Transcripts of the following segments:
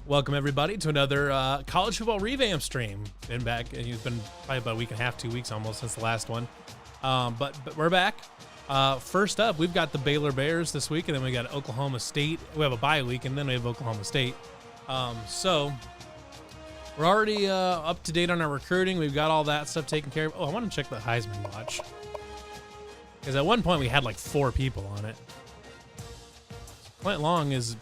Welcome everybody to another college football revamp stream. Been back, and it's been probably about a week and a half, 2 weeks almost since the last one. But we're back. First up, we've got the Baylor Bears this week, and then we got Oklahoma State. We have a bye week, and then we have Oklahoma State. So we're already up to date on our recruiting. We've got all that stuff taken care of. Oh, I want to check the Heisman watch, because at one point we had like 4 people on it. Clint Long is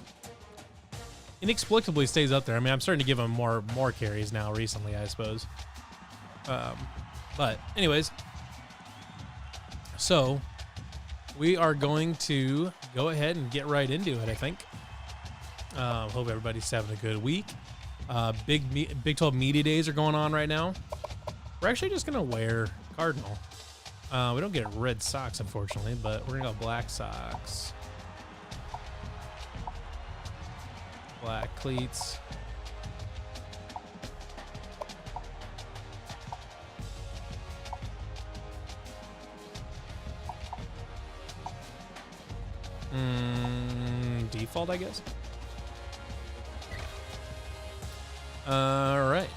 inexplicably stays up there. I mean, I'm starting to give him more carries now recently, I suppose. But anyways, so we are going to go ahead and get right into it, I think. Hope everybody's having a good week. Big 12 media days are going on right now. We're actually just going to wear Cardinal. We don't get red socks, unfortunately, but we're going to go black socks. Black cleats. Default, I guess. All right.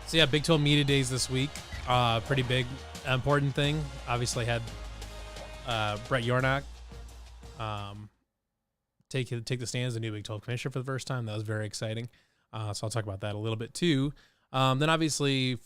So yeah, Big 12 media days this week. Pretty big, important thing. Obviously had Brett Yornock take the stand as the new Big 12 commissioner for the first time. That was very exciting. So I'll talk about that a little bit too. Then obviously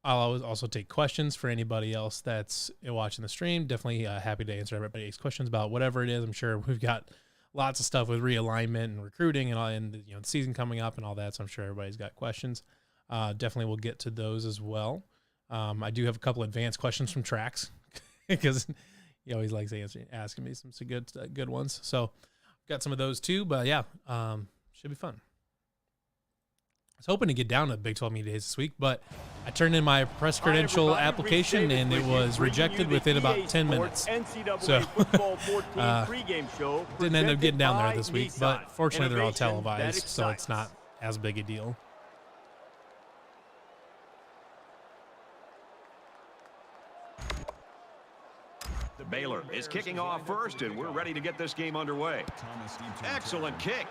I'll always also take questions for anybody else that's watching the stream. Definitely happy to answer everybody's questions about whatever it is. I'm sure we've got lots of stuff with realignment and recruiting and all, and the season coming up and all that. So I'm sure everybody's got questions. Definitely we'll get to those as well. I do have a couple advanced questions from Trax because he always likes asking me some good ones. So got some of those too, but yeah, should be fun. I was hoping to get down to Big 12 media days this week, but I turned in my press credential application and it was rejected within about 10 minutes. So didn't end up getting down there this week, but fortunately they're all televised, so it's not as big a deal. Baylor is kicking off first, and we're ready to get this game underway. Excellent kick.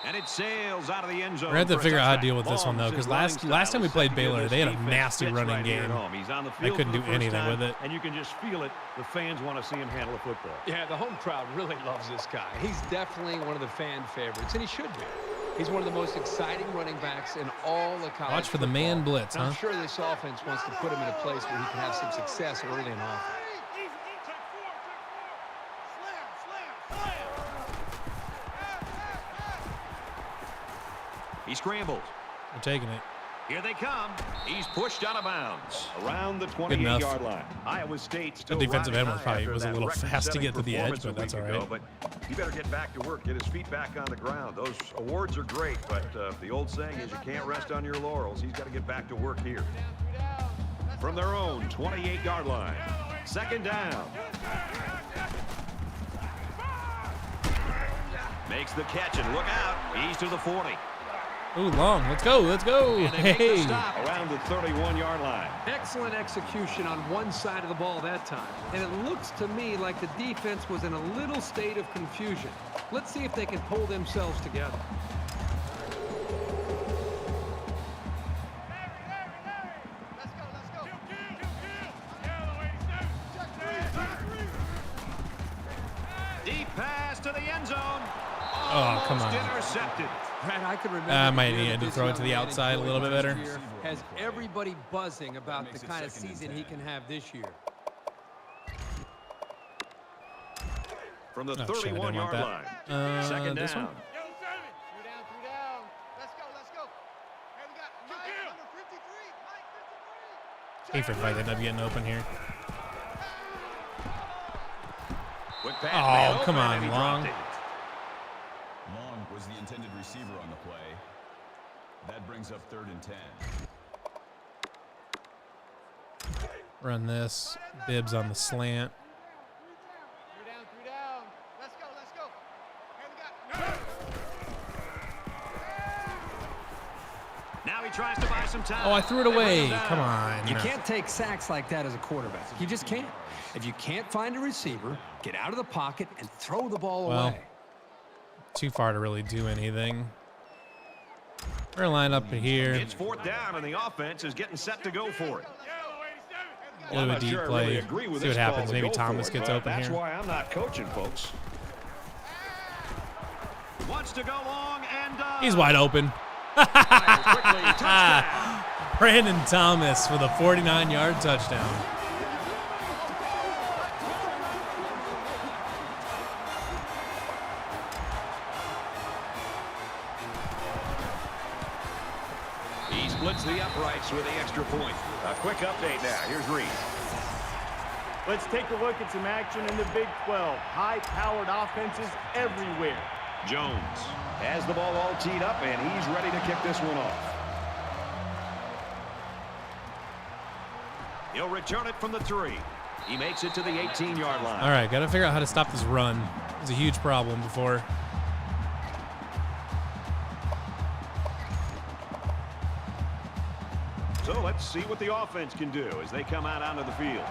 And it sails out of the end zone. We're going to have to figure out how to deal with this one, though, because last time we played Baylor, they had a nasty running game. They couldn't do anything with it. And you can just feel it. The fans want to see him handle the football. Yeah, the home crowd really loves this guy. He's definitely one of the fan favorites, and he should be. He's one of the most exciting running backs in all of college Watch for the man blitz, huh? I'm sure this offense wants to put him in a place where he can have some success early in offense. He scrambles. We're taking it. Here they come. He's pushed out of bounds around the 28-yard line. Iowa State still the defensive end was a little record fast to get to the edge, but that's all right. But you better get back to work, get his feet back on the ground. Those awards are great, but the old saying is you can't rest on your laurels. He's got to get back to work here. From their own 28-yard line, second down. Makes the catch, and look out. He's to the 40. Ooh, Long. Let's go. Let's go. Hey. Around the 31-yard line. Excellent execution on one side of the ball that time. And it looks to me like the defense was in a little state of confusion. Let's see if they can pull themselves together. Deep pass to the end zone. Oh, come on. Intercepted. Brad, I could remember. I might need to throw it to the outside a little bit better. Has everybody buzzing about the kind of season he can have this year. From the 31-yard line. Second this down. one? Hayford might end up getting open here. Oh, come on, Long. Long was the intended receiver on the play. That brings up 3rd and 10. Run this. Bibbs on the slant. 3 down. Let's go. Hey, we got. Now Now he tries to buy some time. Oh, I threw it away. Come on. You can't take sacks like that as a quarterback. You just can't. If you can't find a receiver, get out of the pocket and throw the ball away. Too far to really do anything. We're lined up here. It's 4th down, and the offense is getting set to go for it. A little bit deep play. See what happens. Maybe Thomas gets open here. That's why I'm not coaching, folks. Wants to go long and he's wide open. Brandon Thomas with a 49-yard touchdown. He splits the uprights with the extra point. A quick update now. Here's Reed. Let's take a look at some action in the Big 12. High-powered offenses everywhere. Jones has the ball all teed up, and he's ready to kick this one off. He'll return it from the 3. He makes it to the 18-yard line. All right, got to figure out how to stop this run. It was a huge problem before. So let's see what the offense can do as they come out onto the field.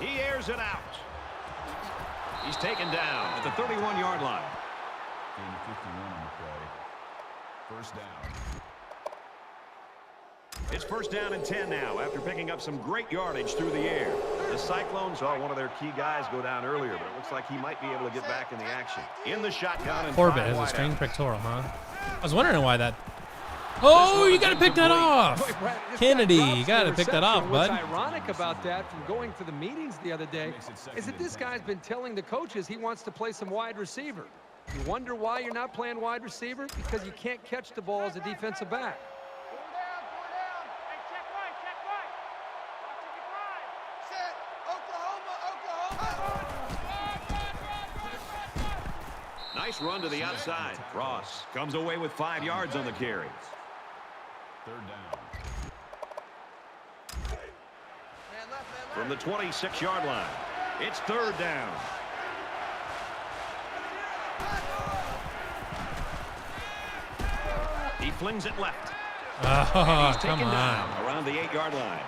He airs it out. He's taken down at the 31-yard line. Gain 51 on the play. First down. It's 1st down and 10 now after picking up some great yardage through the air. The Cyclones saw one of their key guys go down earlier, but it looks like he might be able to get back in the action. In the shotgun. And Corbett has a strained pectoral, huh? I was wondering why that. Oh, you got to pick that off. Kennedy, you got to pick that off, bud. What's ironic about that from going to the meetings the other day is that this guy's been telling the coaches he wants to play some wide receiver. You wonder why you're not playing wide receiver? Because you can't catch the ball as a defensive back. Nice run to the outside. Ross comes away with 5 yards on the carry. 3rd down. From the 26-yard line, it's 3rd down. He flings it left. Oh, He's taken come down on. around the 8-yard line.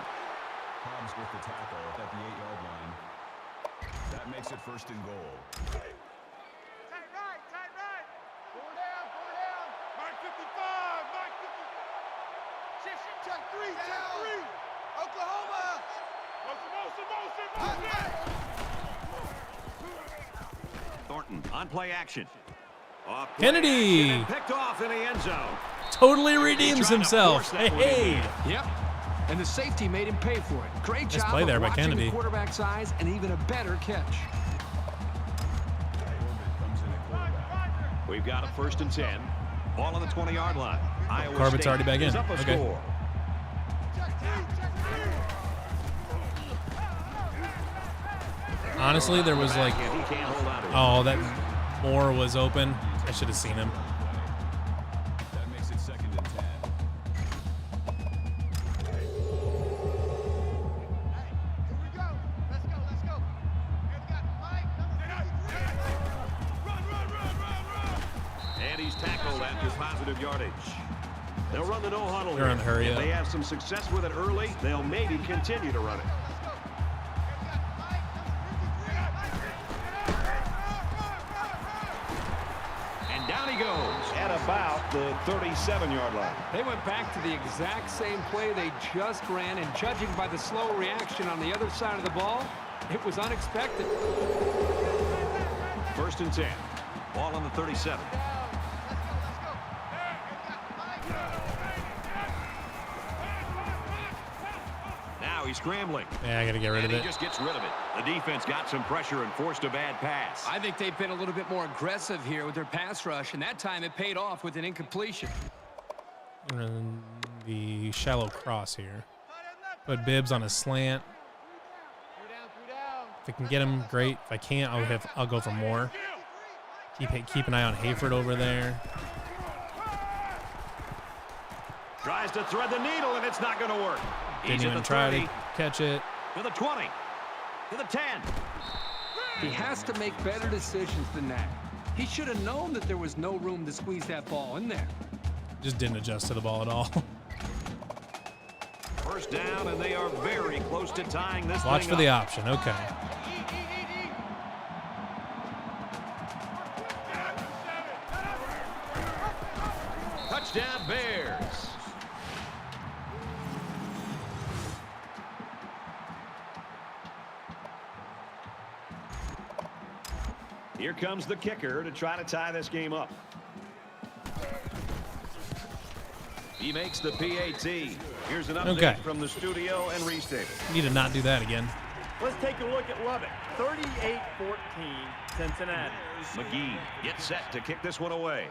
Hobbs with the tackle at the 8-yard line. That makes it 1st and goal. Check 3, Oklahoma! Thornton on play action. Off play Kennedy. action and picked off in the end zone. Totally redeems himself. Hey, hey. Yep. And the safety made him pay for it. Great job play there of by watching Kennedy. the quarterback's eyes and even a better catch. Comes in at quarterback. We've got a 1st and 10. Ball on the 20-yard line. Iowa Corbett's State already back in. is up a Okay. score. Honestly, there was like, And he can't hold on to it. oh, that Moore was open. I should have seen him. That makes it 2nd and 10. And he's tackled after positive yardage. They'll run the no huddle They're here. on the hurry If up. they have some success with it early, they'll maybe continue to run it. And down he goes at about the 37-yard line. They went back to the exact same play they just ran, and judging by the slow reaction on the other side of the ball, it was unexpected. 1st and 10. Ball on the 37. Now he's scrambling. Yeah, I got to get rid of And it. he just gets rid of it. The defense got some pressure and forced a bad pass. I think they've been a little bit more aggressive here with their pass rush, and that time it paid off with an incompletion. And the shallow cross here. Put Bibbs on a slant. 3 down. If I can get him, great. If I can't, I'll go for more. Keep an eye on Hayford over there. Tries to thread the needle, and it's not going to work. Didn't He's at even the try 30, to catch it. to the 20, to the 10. He has to make better decisions than that. He should have known that there was no room to squeeze that ball in there. Just didn't adjust to the ball at all. First down, and they are very close to tying this Watch thing for up. the option. Okay. Touchdown, Bears. Here comes the kicker to try to tie this game up. He makes the PAT. Here's an update from the studio and restable. Need to not do that again. Let's take a look at Lubbock. 38-14, Cincinnati. McGee gets set to kick this one away.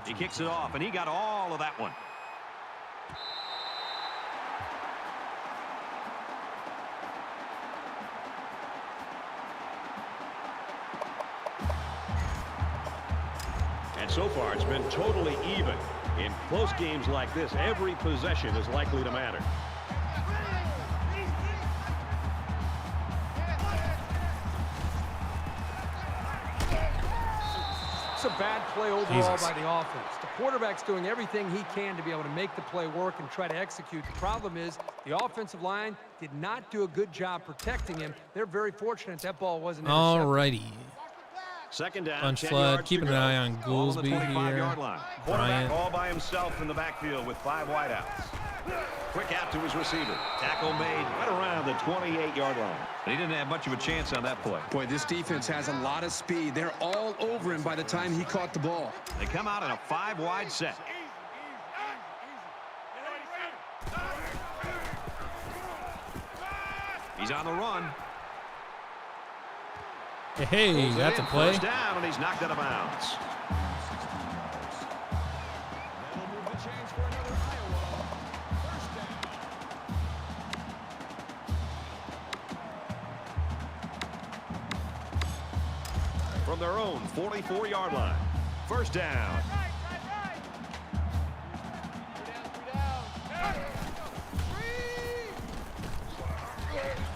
He kicks it off, and he got all of that one. And so far, it's been totally even. In close games like this, every possession is likely to matter. It's a bad play overall by the offense. The quarterback's doing everything he can to be able to make the play work and try to execute. The problem is the offensive line did not do a good job protecting him. They're very fortunate that ball wasn't intercepted. Alrighty. Second down, Bunch 10 flood. yards Keeping to an go. eye on Ball on the Goolsby 25-yard here. line. Quarterback Bryant. all by himself in the backfield with 5 wideouts. Quick out to his receiver. Tackle made right around the 28-yard line. He didn't have much of a chance on that play. Boy, this defense has a lot of speed. They're all over him by the time he caught the ball. They come out in a 5-wide set. He's on the run. Hey, that's a play. First down, and he's knocked out of bounds. From their own 44-yard line. First down.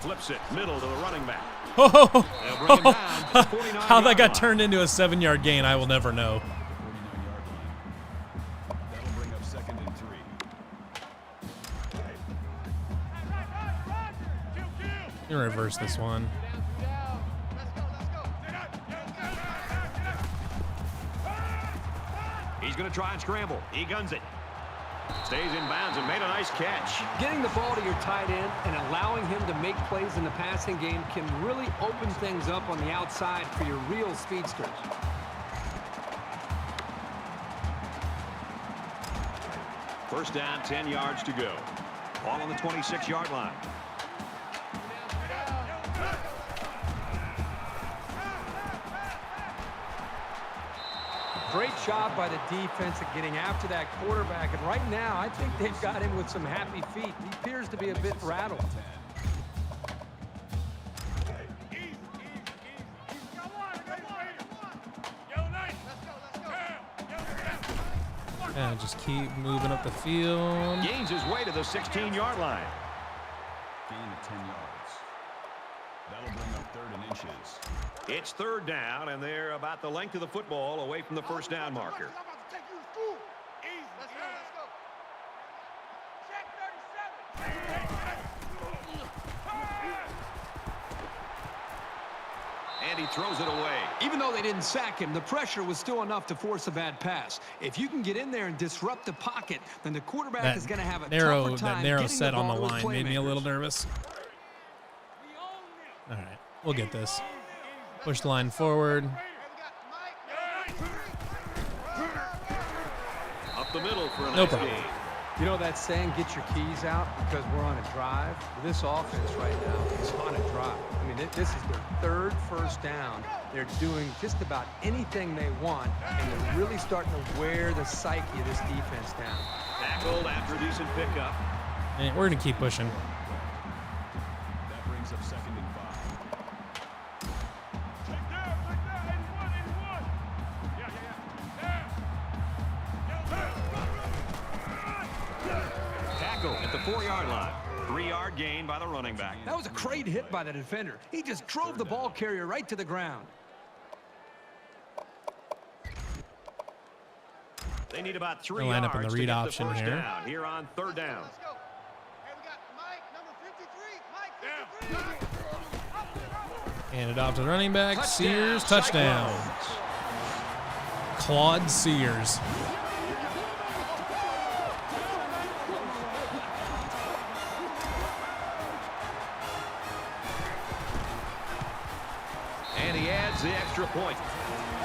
Flips it middle to the running back. Oh, They'll bring him down to the 49-yard how that got line. turned into a 7-yard gain, I will never know. That'll bring up 2nd and 3. You reverse this one. He's going to try and scramble. He guns it. Stays in bounds and made a nice catch. Getting the ball to your tight end and allowing him to make plays in the passing game can really open things up on the outside for your real speedsters. First down, 10 yards to go. Ball on the 26-yard line. Great job by the defense at getting after that quarterback. And right now, I think they've got him with some happy feet. He appears to be a bit rattled. And just keep moving up the field. Gains his way to the 16-yard line. Gain of 10 yards. That'll bring up 3rd and inches. It's 3rd down, and they're about the length of the football away from the first down marker. And he throws it away. Even though they didn't sack him, the pressure was still enough to force a bad pass. If you can get in there and disrupt the pocket, then the quarterback is going to have a tougher time that narrow getting set the on ball the to his line made me a playmakers. little nervous. All right, we'll get this. Push the line forward. Up the middle for a No nice problem. gain. You know that saying, get your keys out, because we're on a drive? This offense right now is on a drive. I mean, this is their 3rd first down. They're doing just about anything they want, and they're really starting to wear the psyche of this defense down. Tackled after a decent pickup. And we're going to keep pushing. That brings up 2nd and 5. Tackle at the 4-yard line. 3-yard gain by the running back. That was a great hit by the defender. He just drove the ball carrier right to the ground. They need about 3 They'll line yards up in the to read get option the first here. down here on 3rd down. Let's go. Hey, we got Mike, number 53. Mike 53. Handed off to the running back. Touchdown, Sears, touchdown. Cyclones. Claude Sears. And he adds the extra point.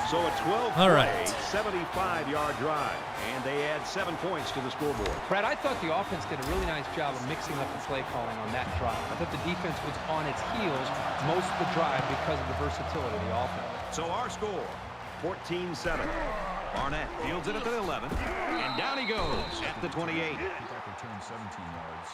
So a 12-play, 75-yard drive. And they add 7 points to the scoreboard. Brad, I thought the offense did a really nice job of mixing up the play calling on that drive. I thought the defense was on its heels most of the drive because of the versatility of the offense. So our score, 14-7. Barnett fields it at the 11. And down he goes at the 28. Back return 17 yards.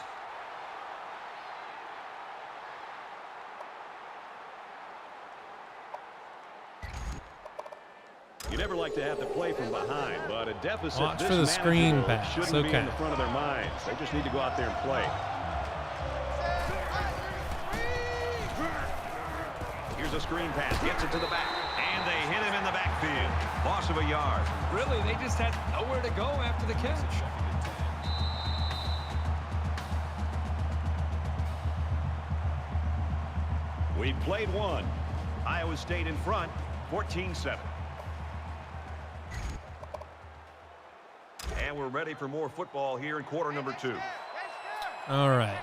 You never like to have to play from behind, but a deficit Watch this for the screen manageable pass. shouldn't be Okay. in the front of their minds. They just need to go out there and play. Here's a screen pass, gets it to the back, and they hit him in the backfield. Loss of a yard. Really, they just had nowhere to go after the catch. We've played one. Iowa State in front, 14-7. And we're ready for more football here in quarter number 2. All right.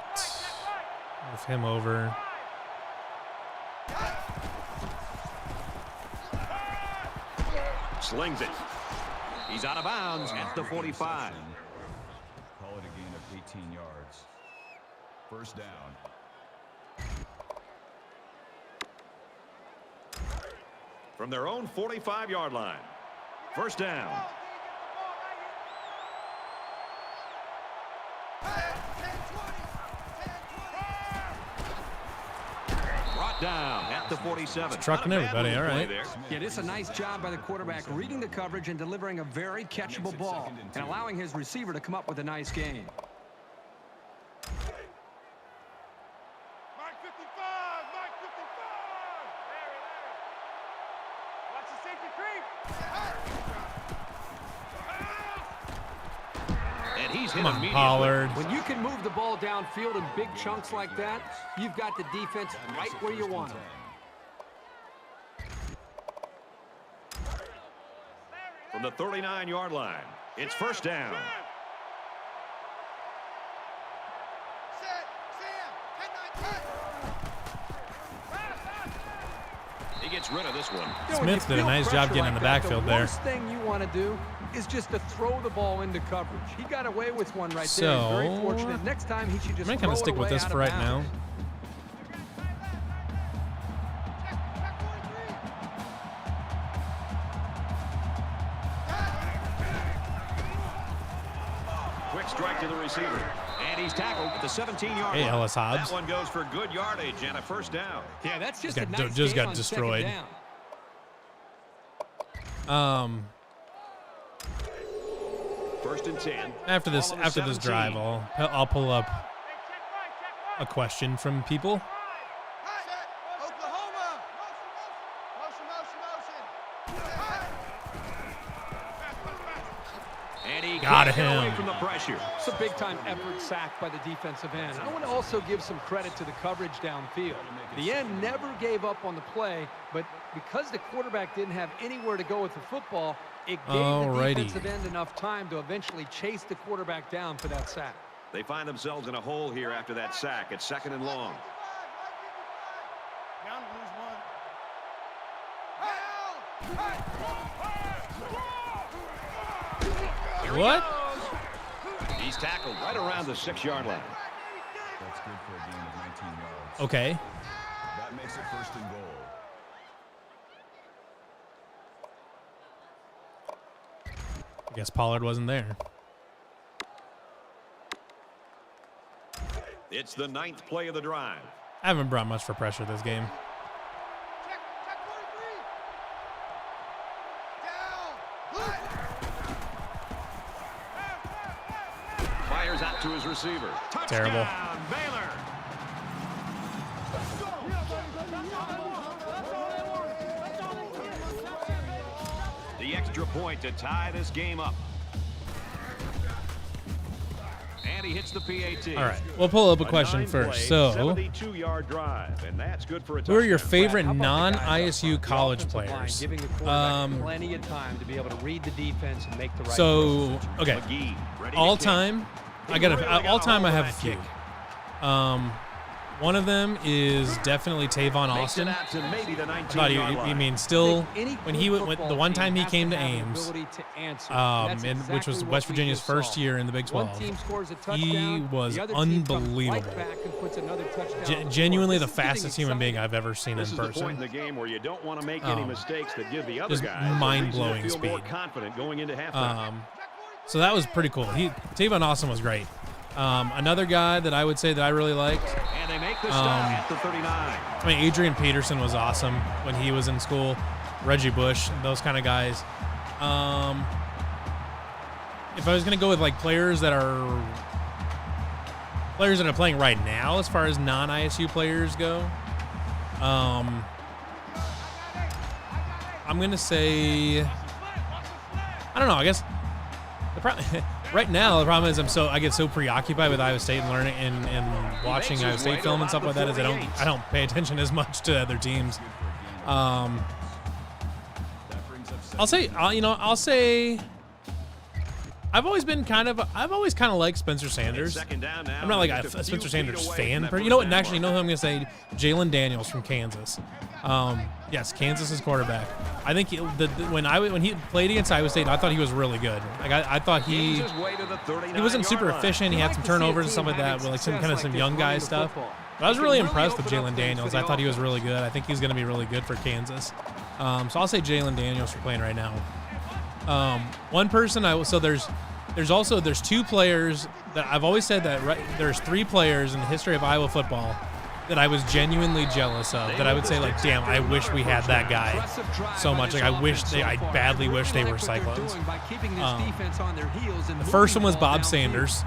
Move him over. Slings it. He's out of bounds at the 45. Call it a gain of 18 yards. First down. From their own 45-yard line. First down. Brought down at the 47. Trucking Not a bad everybody, little all play right. there. Yeah, this is a nice job by the quarterback reading the coverage and delivering a very catchable ball and allowing his receiver to come up with a nice gain. Mike 55. Mike 55. Larry. Watch the safety creep. And he's hit Come on, immediately. Pollard. When you can move the ball downfield in big chunks like that, you've got the defense right where you want them. From the 39-yard line, it's first down. Set. Sam. 10-9. He gets rid of this one. You know, when you Smith did a feel nice job pressure getting in the that, backfield there. The worst thing you want to do is just to throw the ball into coverage. He got away with one right there. He's So, very fortunate. Next time he should just I might throw kind of it stick with away this out for of right now. bounds. Quick strike to the receiver. And he's tackled at the 17-yard Hey, line. Ellis Hobbs. That one goes for good yardage and a first down. Yeah, that's just Just a got- nice just game got on destroyed. second down. First and 10. After this Ball on the drive, 17. I'll pull up a question from people. Set. Oklahoma. Motion. And he Got can't get away him. from the pressure. It's a big-time effort sack by the defensive end. I want to also give some credit to the coverage downfield. The end never gave up on the play, but because the quarterback didn't have anywhere to go with the football, it gave Alrighty. the defensive end enough time to eventually chase the quarterback down for that sack. They find themselves in a hole here after that sack. It's second and long. Down to lose one. What? He's tackled right around the 6-yard line. That's good for a gain of 19 yards. Okay. That makes it first and goal. I guess Pollard wasn't there. It's the 9th play of the drive. I haven't brought much for pressure this game. Check 43. Down. Fires out to his receiver. Touchdown, Terrible. Baylor. extra point to tie this game up. And he hits the PAT. All right, we'll pull up a question first. So, 72-yard drive, and that's good for a who are your touchdown. favorite How about the guys up non-ISU front, the college offensive line, players? giving the quarterback plenty of time to be able to read the defense and make the right So, throws. okay, McGee, ready to all kick. time, all time I have a few. One of them is definitely Tavon Makes it Austin. out to maybe the I thought 19-yard you line. mean still Any when he good went the football one team time he has came to have the Ames, ability to answer. That's which was exactly West what we Virginia's just first saw. year in the Big One 12. team scores a He touchdown, was the other team comes unbelievable. right back and puts another touchdown on the Genuinely board. the This is getting fastest human being exciting. I've ever seen This in is the point in person. the game where you don't want to make any mistakes that give the other Just guys a reason to mind-blowing feel more speed. confident going into halftime. So that was pretty cool. Tavon Austin was great. Another guy that I would say that I really liked, And they make the stop at the 39. I mean, Adrian Peterson was awesome when he was in school. Reggie Bush, those kind of guys. If I was going to go with like players that are playing right now, as far as non-ISU players go, I'm going to say, I don't know. I guess right now the problem is I get so preoccupied with Iowa State and learning and watching Iowa State film and stuff like that is I don't pay attention as much to other teams. I'll say I've always kind of liked Spencer Sanders. Second down now. I'm not like a Just few Spencer feet Sanders away fan, from that but you know what? first down Actually, you know who I'm going to say? Jalen Daniels from Kansas. Yes, Kansas's quarterback. I think when he played against Iowa State, I thought he was really good. Like I thought he wasn't super efficient. He had some turnovers and stuff like that, with like some young guy stuff. But I was really impressed with Jalen Daniels. I thought he was really good. I think he's going to be really good for Kansas. So I'll say Jalen Daniels for playing right now. One person there's two players that I've always said that there's three players in the history of Iowa football that I was genuinely jealous of, that I would say like, damn, I wish we had that guy so much. Like I badly wish they were Cyclones. The first one was Bob Sanders.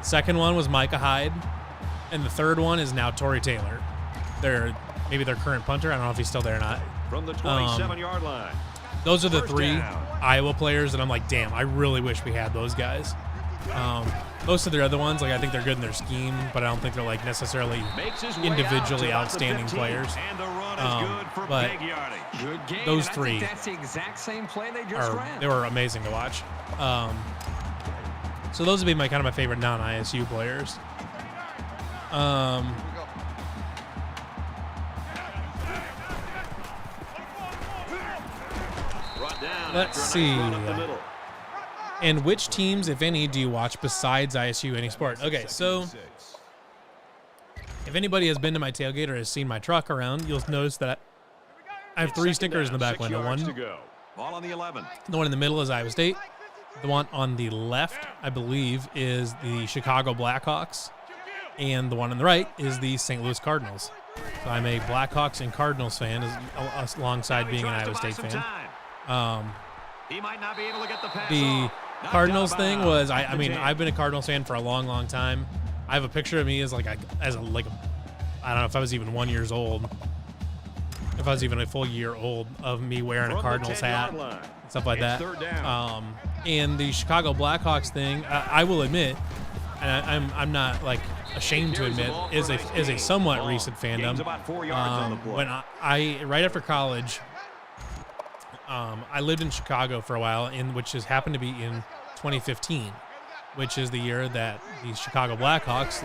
Second one was Micah Hyde. And the third one is now Torrey Taylor. Maybe their current punter. I don't know if he's still there or not. From the 27-yard line. Those are the First three down. Iowa players that I'm like, damn, I really wish we had those guys. Most of their other ones, like I think they're good in their scheme, but I don't think they're like necessarily Makes his way individually out to about the outstanding 15, players. And the run is good for but big yardage. Good game. Those I think three that's the exact same play they just ran. they were amazing to watch. So those would be my favorite non-ISU players. Brought down Let's after a see. nice run up the middle. And which teams, if any, do you watch besides ISU any sport? Okay, so if anybody has been to my tailgate or has seen my truck around, you'll notice that I have three Second stickers in the down, back 6 window. yards One, to go. Ball on the 11. the one in the middle is Iowa State. The one on the left, I believe, is the Chicago Blackhawks. And the one on the right is the St. Louis Cardinals. So I'm a Blackhawks and Cardinals fan alongside being an Iowa State fan. He might not be able to get the pass The off. Knocked Cardinals out of thing bounds. was, The I mean, 10. I've been a Cardinals fan for a long, long time. I have a picture of me as I don't know if I was even 1 year old. If I was even a full year old of me wearing a From the Cardinals hat 10-yard line. and stuff like It's that. third down. And the Chicago Blackhawks thing, I will admit, and I'm not like ashamed to admit, is a somewhat recent Gains fandom. about 4 yards on the play. When I right after college, I lived in Chicago for a while, which has happened to be in 2015, which is the year that the Chicago Blackhawks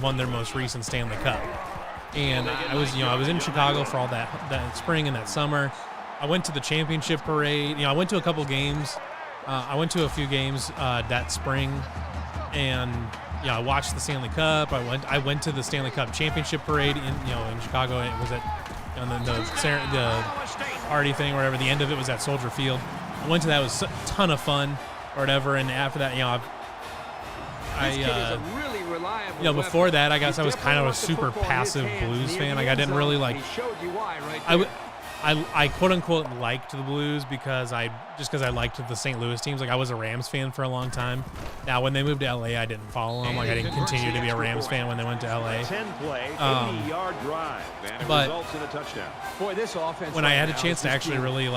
won their most recent Stanley Cup. And I was in Chicago for all that spring and that summer. I went to the championship parade. I went to a couple games. I went to a few games that spring, and I watched the Stanley Cup. I went to the Stanley Cup championship parade in Chicago. It was at the party thing, or whatever. The end of it was at Soldier Field. I went to that. It was a ton of fun, or whatever. And after that, before that, I guess I was kind of a super passive blues fan. Like I didn't really like. I quote unquote liked the Blues because I liked the St. Louis teams. Like I was a Rams fan for a long time. Now when they moved to LA, I didn't follow them. Like I didn't continue to be a Rams fan when they went to LA. 10-play, 80-yard drive, and it but results in a touchdown. Boy, this offense when I had a chance to actually really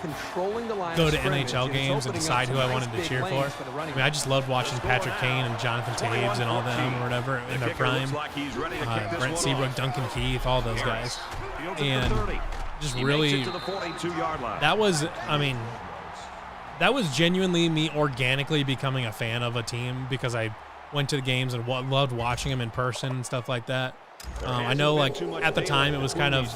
controlling the line go to NHL games and decide who I wanted to cheer for. I mean, I just loved watching Patrick Kane and Jonathan Taves and all them or whatever in their prime. Brent Seabrook, Duncan Keith, all those guys, and just really that was genuinely me organically becoming a fan of a team because I went to the games and loved watching them in person and stuff like that. I know, like, at the time, it was kind of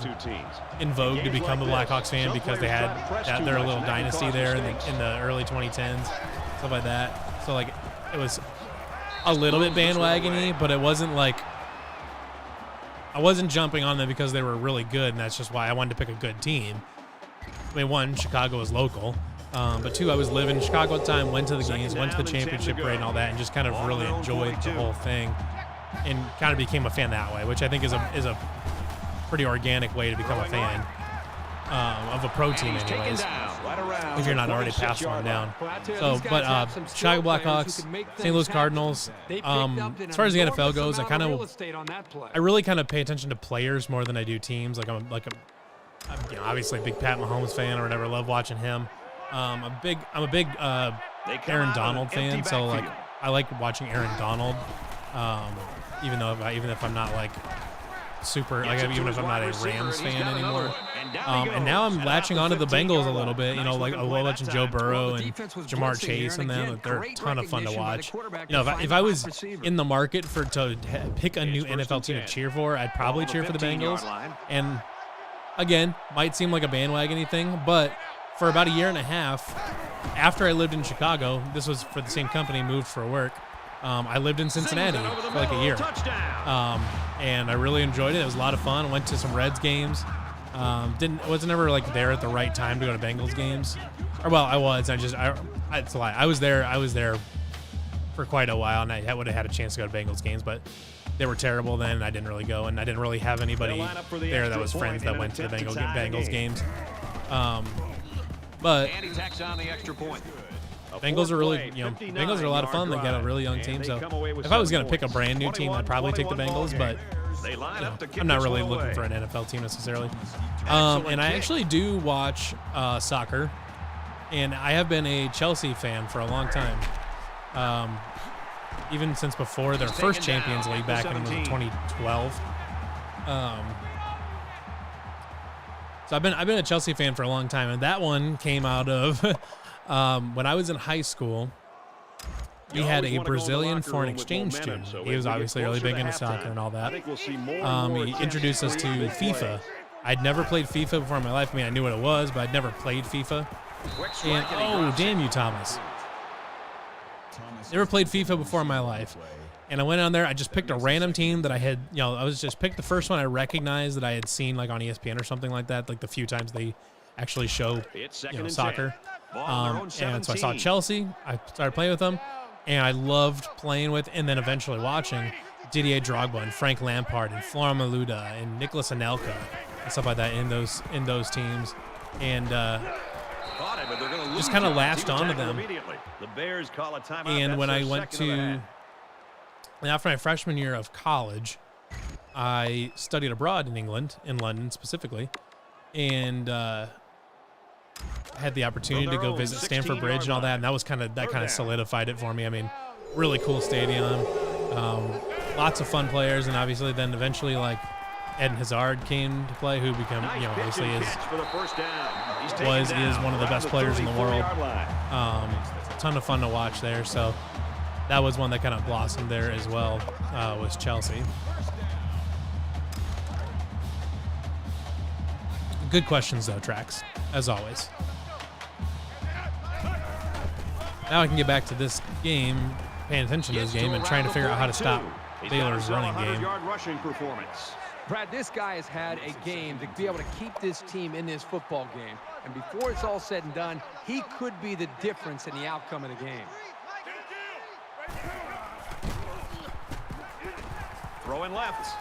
in vogue to become a Blackhawks fan because they had their little dynasty there in the early 2010s, stuff like that. So, like, it was a little bit bandwagon-y, but it wasn't like I wasn't jumping on them because they were really good, and that's just why I wanted to pick a good team. I mean, one, Chicago was local, but two, I was living in Chicago at the time, went to the games, went to the championship parade and all that, and just kind of really enjoyed the whole thing. And kind of became a fan that way, which I think is a pretty organic way to become a fan of a pro team, anyways. If you're not already passing one down. So, but Chicago Blackhawks, St. Louis Cardinals. As far as the NFL goes, I really kind of pay attention to players more than I do teams. Like I'm obviously a big Pat Mahomes fan or whatever. Love watching him. I'm a big Aaron Donald fan. So like I like watching Aaron Donald. Even if I'm not like super, like even if I'm not a Rams fan anymore. And now I'm latching onto the Bengals a little bit, like I love watching Joe Burrow and Jamar Chase and them. They're a ton of fun to watch. If I was in the market to pick a new NFL team to cheer for, I'd probably cheer for the Bengals. And again, might seem like a bandwagon-y thing, but for about a year and a half after I lived in Chicago, this was for the same company, moved for work. I lived in Cincinnati for like a year, and I really enjoyed it. It was a lot of fun. I went to some Reds games. Wasn't ever like there at the right time to go to Bengals games. Or well, I was. It's a lie. I was there for quite a while, and I would have had a chance to go to Bengals games, but they were terrible then. And I didn't really go, and I didn't really have anybody there that was friends that went to the Bengals games. But Bengals are really, Bengals are a lot of fun. They got a really young team. So if I was going to pick a brand new team, I'd probably take the Bengals. But I'm not really looking for an NFL team necessarily. And I actually do watch soccer, and I have been a Chelsea fan for a long time. Even since before their first Champions League back in 2012. So I've been a Chelsea fan for a long time, and that one came out of when I was in high school. We had a Brazilian foreign exchange student. He was obviously really big into soccer and all that. He introduced us to FIFA. I'd never played FIFA before in my life. I mean, I knew what it was, but I'd never played FIFA. And oh, damn you, Thomas! Never played FIFA before in my life. And I went on there. I just picked a random team that I had, I was just picked the first one I recognized that I had seen like on ESPN or something like that, like the few times they actually show, soccer. And so I saw Chelsea. I started playing with them, and I loved playing with, and then eventually watching Didier Drogba and Frank Lampard and Florian Malouda and Nicolas Anelka and stuff like that in those teams, and just kind of latched onto them. And when I went to after my freshman year of college, I studied abroad in England, in London specifically, and had the opportunity to go visit Stamford Bridge and all that, and that kind of solidified it for me. I mean, really cool stadium, lots of fun players, and obviously then eventually like Eden Hazard came to play, who become obviously is one of the best players in the world. A ton of fun to watch there. So that was one that kind of blossomed there as well, was Chelsea. Good questions, though, Trax, as always. Now I can get back to this game, paying attention to this game, and trying to figure out how to stop Baylor's running game. Brad, this guy has had a game to be able to keep this team in this football game. And before it's all said and done, he could be the difference in the outcome of the game. Throwing left.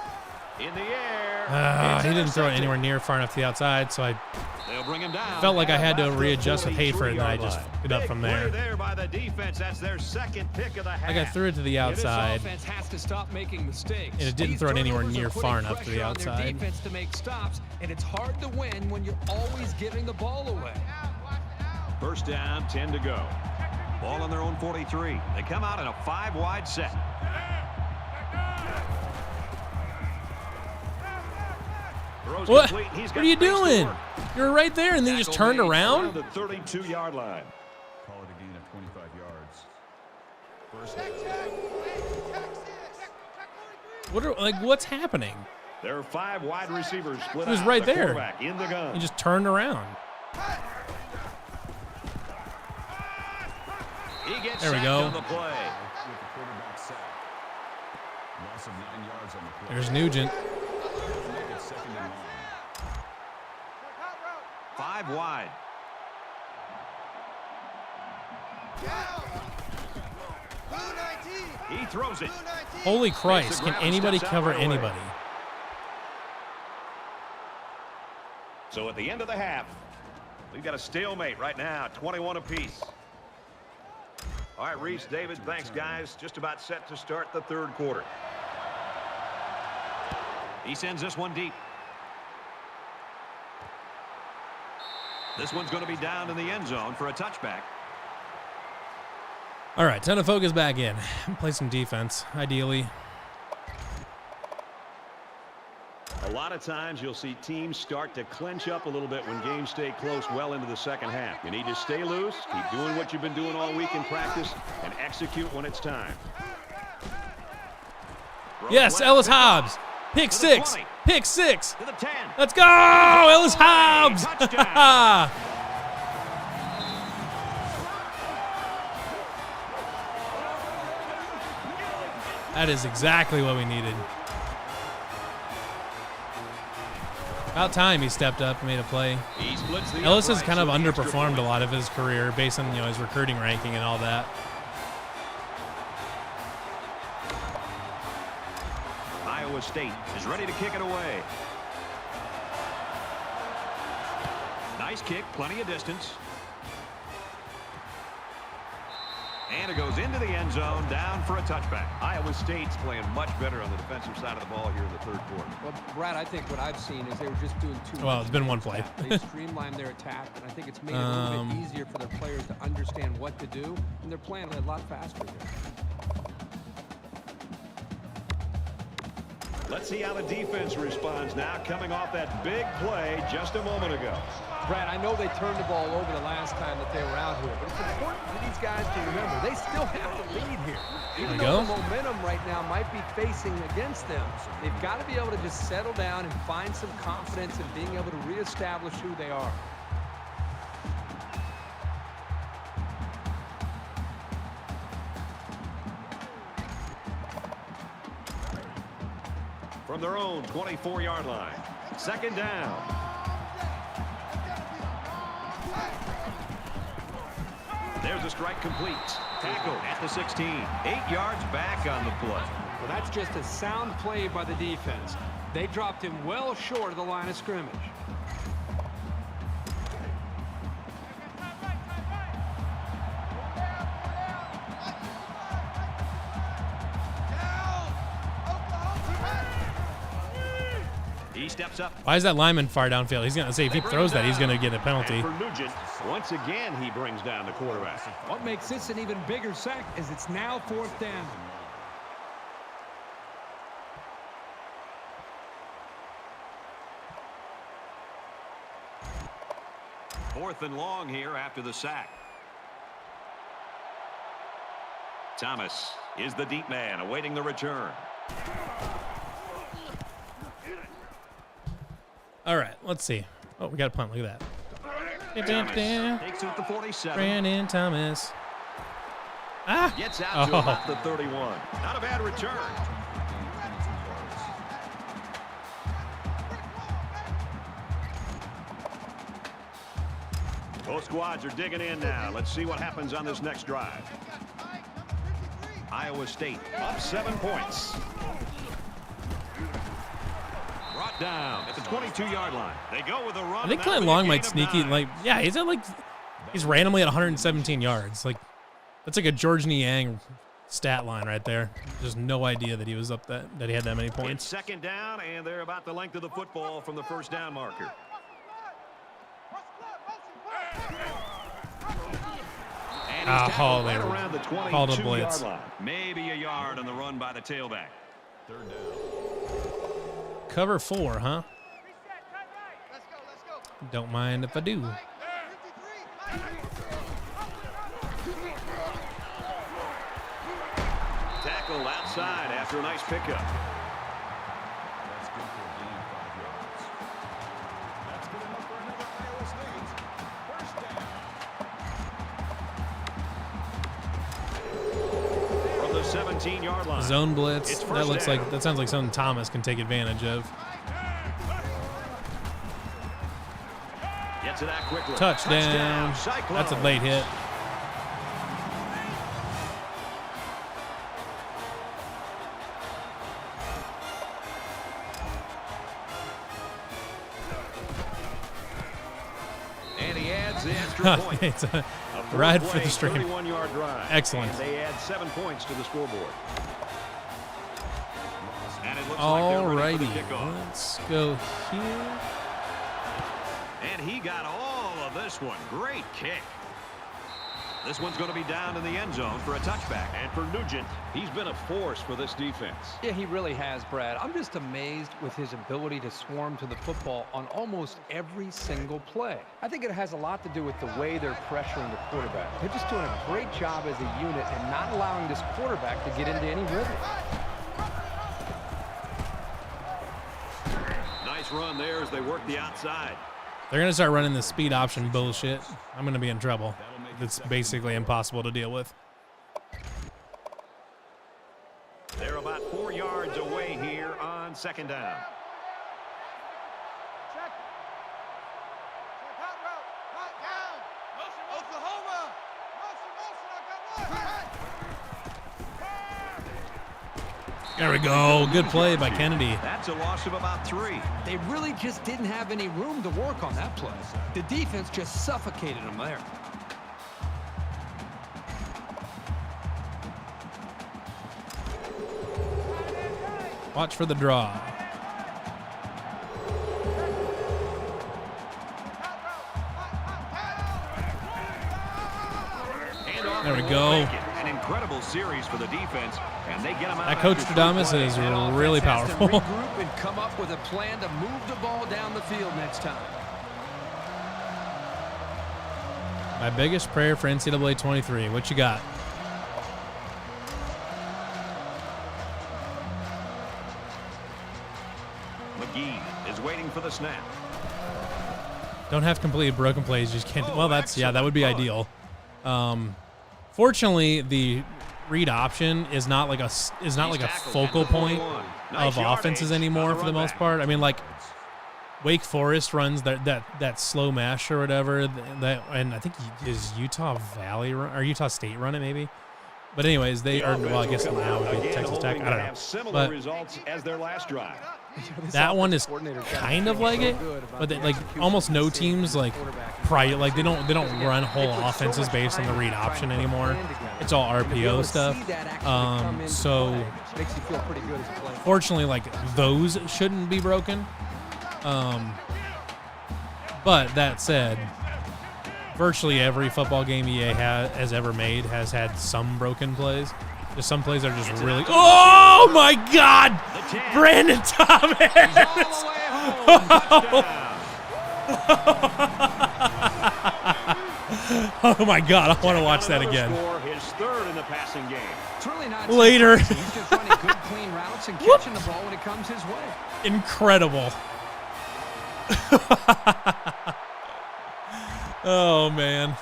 In the air. He didn't throw it anywhere near far enough to the outside, so I They'll bring him down. felt like I had to readjust with Hayford, and I just picked it up from there. There by the defense. That's their second pick of the half. Like I threw it to the outside, This offense has to stop making mistakes. and it didn't These throw it anywhere turnovers near are far putting enough to the pressure on their outside. defense to make stops, and it's hard to win when you're always giving the ball away. First down, 10 to go. Ball on their own 43. They come out in a 5-wide set. What? What are you doing? You were right there, and then you just turned around? The 32-yard line. Call it a gain of 25 yards. First What's happening? There are 5 wide receivers split. He was out. right The there. quarterback in the gun. He just turned around. He gets There we sacked go. on the play. with the quarterback sack. Loss of 9 yards on the play. There's Nugent. Make it second and long. 5 wide. He throws it. Holy Christ, can anybody cover anybody? So at the end of the half, we've got a stalemate right now, 21 apiece. All right, Reese, David, thanks, guys. Just about set to start the third quarter. He sends this one deep. This one's going to be down in the end zone for a touchback. All right, time to focus back in. Play some defense, ideally. A lot of times you'll see teams start to clench up a little bit when games stay close well into the second half. You need to stay loose, keep doing what you've been doing all week in practice, and execute when it's time. Yes, Ellis Hobbs. Pick To the 6. 20. Pick 6. To the 10. Let's go, Ellis Hobbs. Touchdown. That is exactly what we needed. About time he stepped up and made a play. He splits the Ellis has uprights kind of with the extra underperformed point. a lot of his career based on his recruiting ranking and all that. Iowa State is ready to kick it away. Nice kick, plenty of distance. And it goes into the end zone, down for a touchback. Iowa State's playing much better on the defensive side of the ball here in the third quarter. Well, Brad, I think what I've seen is they were just doing too much. Well, it's been one play. They streamlined their attack, and I think it's made it a little bit easier for their players to understand what to do, and they're playing a lot faster here. Let's see how the defense responds now, coming off that big play just a moment ago. Brad, I know they turned the ball over the last time that they were out here, but it's important for these guys to remember they still have to lead here. Even though the momentum right now might be facing against them, they've got to be able to just settle down and find some confidence in being able to reestablish who they are. From their own 24-yard line, second down. There's a strike complete. Tackled at the 16. 8 yards back on the play. Well, that's just a sound play by the defense. They dropped him well short of the line of scrimmage. He steps up. Why is that lineman far downfield? He's going to say if he throws that, he's going to get a penalty. And for Nugent, once again, he brings down the quarterback. What makes this an even bigger sack is it's now 4th down. Fourth and long here after the sack. Thomas is the deep man awaiting the return. All right, let's see. Oh, we got a punt. Look at that. Thomas takes it at the 47. Brandon Thomas. Ah! Gets out to about the 31. Not a bad return. Both squads are digging in now. Let's see what happens on this next drive. Iowa State up 7 points. brought down at the 22-yard line. They go with a run. I think Clinton Long might sneak in. Like, yeah, he's randomly at 117 yards. Like, that's like a George Niang stat line right there. Just no idea that he was up that he had that many points. It's second down, and they're about the length of the football from the first down marker. And he's tackled right around the 22-yard line. Maybe a yard on the run by the tailback. Third down. Cover 4, huh? Let's go. Don't mind if I do. Tackle outside after a nice pickup. That's good for a gain of 5 yards. That's good enough for another Iowa State. First down. From the 17-yard line. Zone blitz. It's That looks down. like that sounds like something Thomas can take advantage of. Gets it out quickly. Touchdown. Cyclones. That's a late hit. And he adds the extra point. It's a A ride for four-play, the stream. 31-yard drive. Excellent. And they add 7 points to the scoreboard. And it looks like they're ready for the Alrighty, kickoff. let's go here. And he got all of this one. Great kick. This one's going to be down in the end zone for a touchback. And for Nugent, he's been a force for this defense. Yeah, he really has, Brad. I'm just amazed with his ability to swarm to the football on almost every single play. I think it has a lot to do with the way they're pressuring the quarterback. They're just doing a great job as a unit and not allowing this quarterback to get into any rhythm. Nice run there as they work the outside. They're going to start running the speed option bullshit. I'm going to be in trouble. It's basically impossible to deal with. They're about 4 yards away here on second down. Check hot route. Hot down. Motion, Oklahoma. Motion, I got one. There we go. Good play by Kennedy. That's a loss of about 3. They really just didn't have any room to work on that play. The defense just suffocated them there. Watch for the draw. There we go. An incredible series for the defense, and they get them out. That Coach after Stradamus 3 is plays. really Offense has to powerful. regroup and come up with a plan to move the ball down the field next time. My biggest prayer for NCAA 23. What you got? McGee is waiting for the snap. Don't have completed broken plays. Just can't. Oh, Well, that's yeah. That would be excellent ideal. Fortunately, the read option is not like a focal point of offenses anymore for the most part. I mean, like Wake Forest runs that slow mesh or whatever. That, and I think is Utah Valley or Utah State run it maybe. But anyways, they are. Well, I guess now would be Texas Tech. I don't know. Similar But results as their last drive. that one is kind of like it, but like almost no teams like they don't run whole offenses based on the read option anymore. It's all RPO stuff. So Makes you feel pretty good as a player. fortunately, like those shouldn't be broken. But that said, virtually every football game EA has ever made has had some broken plays. Just some plays are just really. Oh my God, Brandon Thomas! Oh my God, I want to watch that again. His third in the passing game. It's really not Later. He's just running good, clean routes and catching the ball when it comes his way. Incredible. Oh man.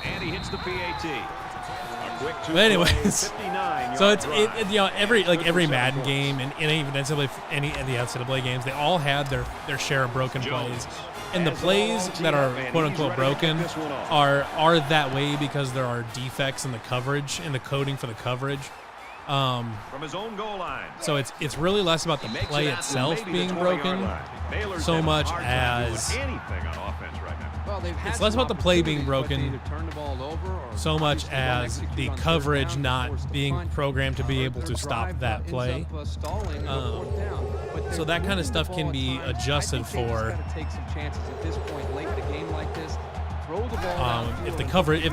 And he hits the PAT. A quick But anyways, 59-yard so it's drive. you know every Madden game and even any of the NCAA games, they all had their share of broken plays. And the plays that are quote unquote broken are that way because there are defects in the coverage, in the coding for the coverage. From his own goal line. So it's really less about the play itself being broken, so much as anything on offense right now. Well, they've had it's less about the play being opportunities, broken, but they either turn the ball over or so much obviously don't as execute the on third coverage down, not force the being punt. programmed to be able Their to stop drive, that ends play. up, stalling on fourth down. But they're So that kind moving of stuff the can ball be at times. adjusted I think they for. just gotta take some chances at this point late in a game like this. Throw the ball If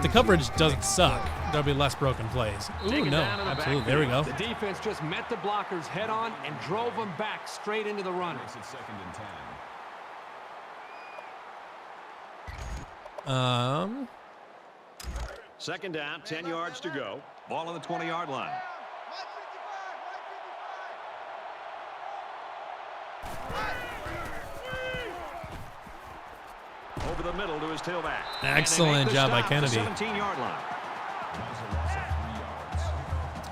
the coverage doesn't suck, there'll be less broken plays. Ooh, no, absolutely. There we go. The defense just met the blockers head on and drove them back straight into the runner. Makes it 2nd and 10. Second down, 10 yards to go. Ball on the 20-yard line. Over the middle to his tailback. Excellent job by Kennedy. 17-yard line. That was a loss of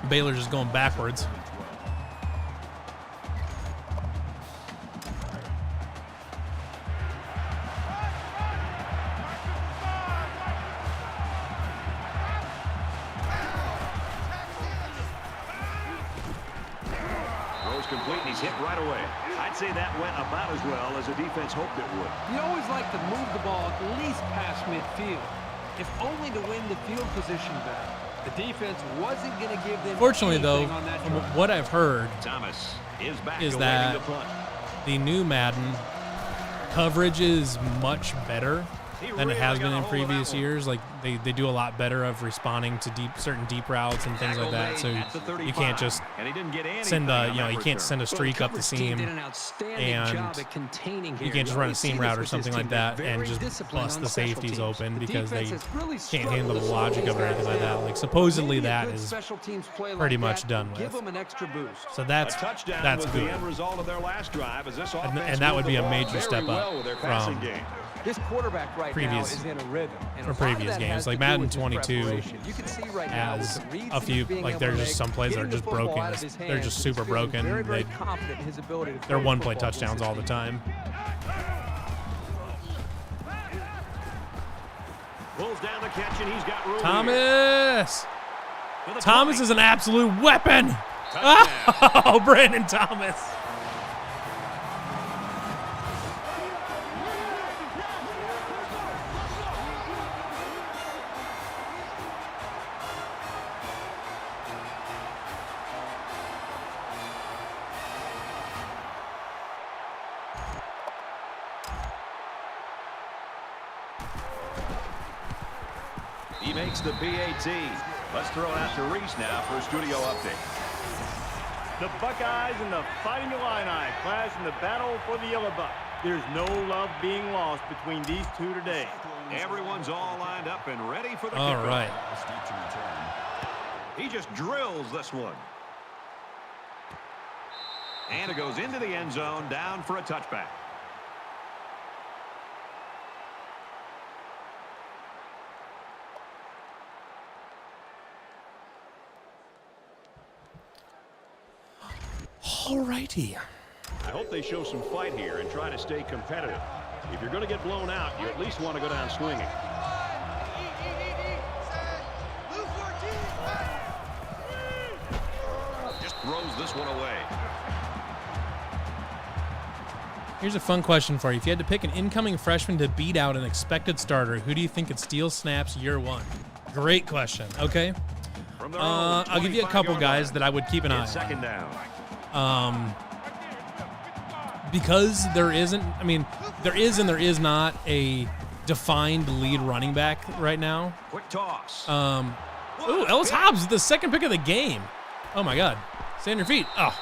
3 yards. Baylor's just going backwards. Throws complete, and he's hit right away. I'd say that went about as well as the defense hoped it would. You always like to move the ball at least past midfield, if only to win the field position battle. The defense wasn't going to give them. Fortunately, though, anything on that from drive. what I've heard, Thomas is back is awaiting that the punt. the new Madden coverage is much better than it has been in previous years. Like they do a lot better of responding to certain deep routes and things like that. So you can't just send you can't send a streak up the seam, and you can't just run a seam route or something like that and just bust the safeties open because they can't handle the logic of it or anything like that. Like supposedly that is pretty much done with. So that's good. And that would be a major step up from this quarterback right previous now is in a rhythm. And previous games. Like Madden 22 you can see right has now with the reads a few, he's being like able there's to just make, some plays that are getting just the football broken. out of his They're hands, just he's super feeling broken. very confident in his ability to They're throw the one-play football to touchdowns his all the team. time. Pulls down the catch, and he's got room Thomas! here. Thomas is an absolute weapon! Oh, Brandon Thomas. He makes the BAT. Let's throw it out to Reese now for a studio update. The Buckeyes and the Fighting Illini clash in the battle for the Yellow Buck. There's no love being lost between these two today. Everyone's all lined up and ready for the All kickoff. right. He just drills this one. And it goes into the end zone, down for a touchback. All righty. I hope they show some fight here and try to stay competitive. If you're going to get blown out, you at least want to go down swinging. Just throws this one away. Here's a fun question for you. If you had to pick an incoming freshman to beat out an expected starter, who do you think could steal snaps year one? Great question. Okay. I'll give you a couple guys that I would keep an eye on. Second down. Because there isn't, I mean, there is and there is not a defined lead running back right now. Quick toss. Ooh, Ellis Hobbs, the second pick of the game. Oh my God. Stay on your feet. Oh.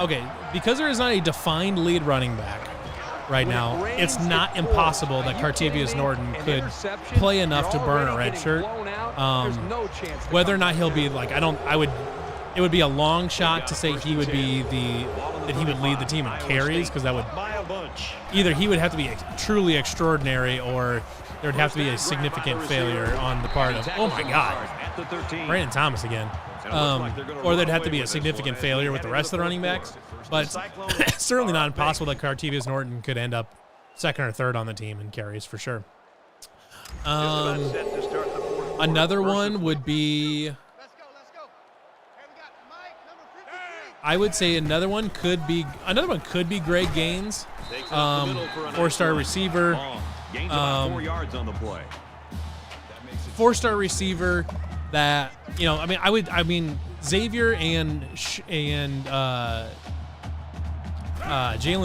Okay. Because there is not a defined lead running back right now, it's not impossible that Cartavius Norton could play enough to burn a red shirt. Whether or not he'll be like, it would be a long shot to say he would be that he would lead the team in carries, because that would either he would have to be truly extraordinary or there would have to be a significant failure on the part of, oh my God, Brandon Thomas again. Or there'd have to be a significant failure with the rest of the running backs. But it's certainly not impossible that Cartavius Norton could end up second or third on the team in carries for sure. Just about set to start the fourth quarter. Another First one and would be, Let's go. Hey, we got Mike, number 53. I would say another one could be Greg Gaines, takes it up the middle for a nice 4-star run. receiver. Long. Gains about 4 yards on the play. 4-star receiver that, you know, I mean Xavier and Jalen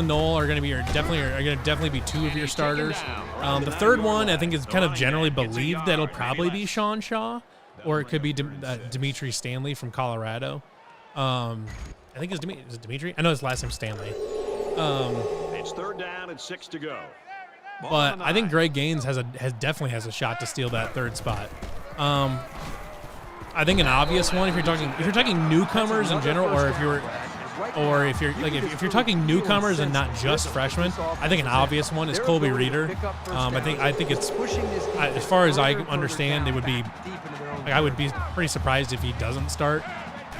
Knoll are going to definitely be two of your starters. The third one I think is kind of generally believed that it'll probably be Sean Shaw, or it could be Dimitri Stanley from Colorado. I think is it Dimitri? I know his last name's Stanley. It's third down and 6 to go. But I think Greg Gaines definitely has a shot to steal that third spot. I think an obvious one, if you're talking newcomers in general, or if you're talking newcomers and not just freshmen, I think an obvious one is Colby Reeder. I think it's, as far as I understand, it would be, I would be pretty surprised if he doesn't start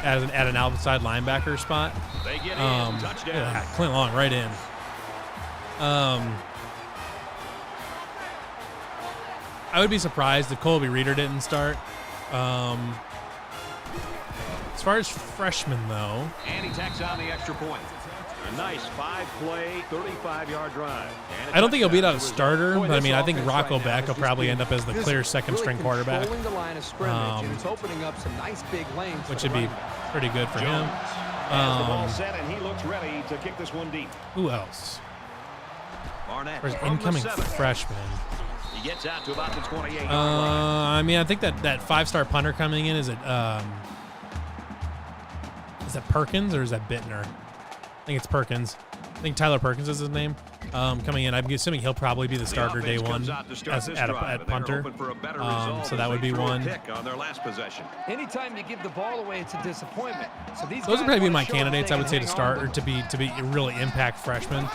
at an outside linebacker spot. They get in, touchdown. Yeah, Clint Long right in. I would be surprised if Colby Reeder didn't start. As far as freshmen, though, And he tacks on the extra point. A nice 5-play, 35-yard drive. I don't think he'll beat out a starter, but I mean, I think Rocco Beck will probably end up as the clear second-string quarterback, The line of scrimmage, and it's opening up some nice big lanes, which would be pretty good for him. Has the ball set, and he looks ready to kick this one deep. Who else? Barnett Where's from the incoming 7. freshman? He gets out to about the 28-yard line. I mean, I think that 5-star punter coming in, is that Perkins or is that Bittner? I think it's Perkins. I think Tyler Perkins is his name. Coming in, I'm assuming he'll probably be the starter day one at punter. So that would be one. On their last possession. Anytime you give the ball away, it's a disappointment. So these Those would guys probably be wanna my show candidates, they I would can say, to hang start, on or to be really impact freshmen.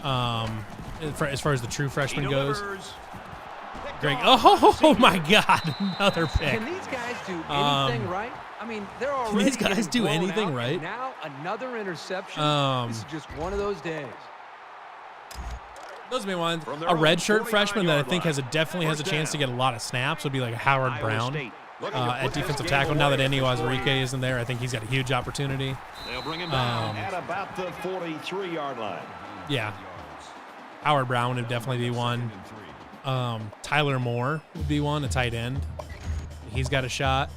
As far as the true freshman goes. Greg, oh my God, another pick. Can these guys do anything right? I mean, they're already these guys getting do blown anything out, right? and now another interception. This is just one of those days. Those would be one. From their A own redshirt freshman that I 49-yard think line. definitely has a First chance to down. get a lot of snaps would be like a Howard Iowa Brown State looking to at put this defensive game tackle. Now that away Enio for 4 Azarique years. isn't there, I think he's got a huge opportunity. They'll bring him down at about the 43-yard line. Yeah. Howard Brown would definitely be one. Tyler Moore would be one, a tight end. He's got a shot.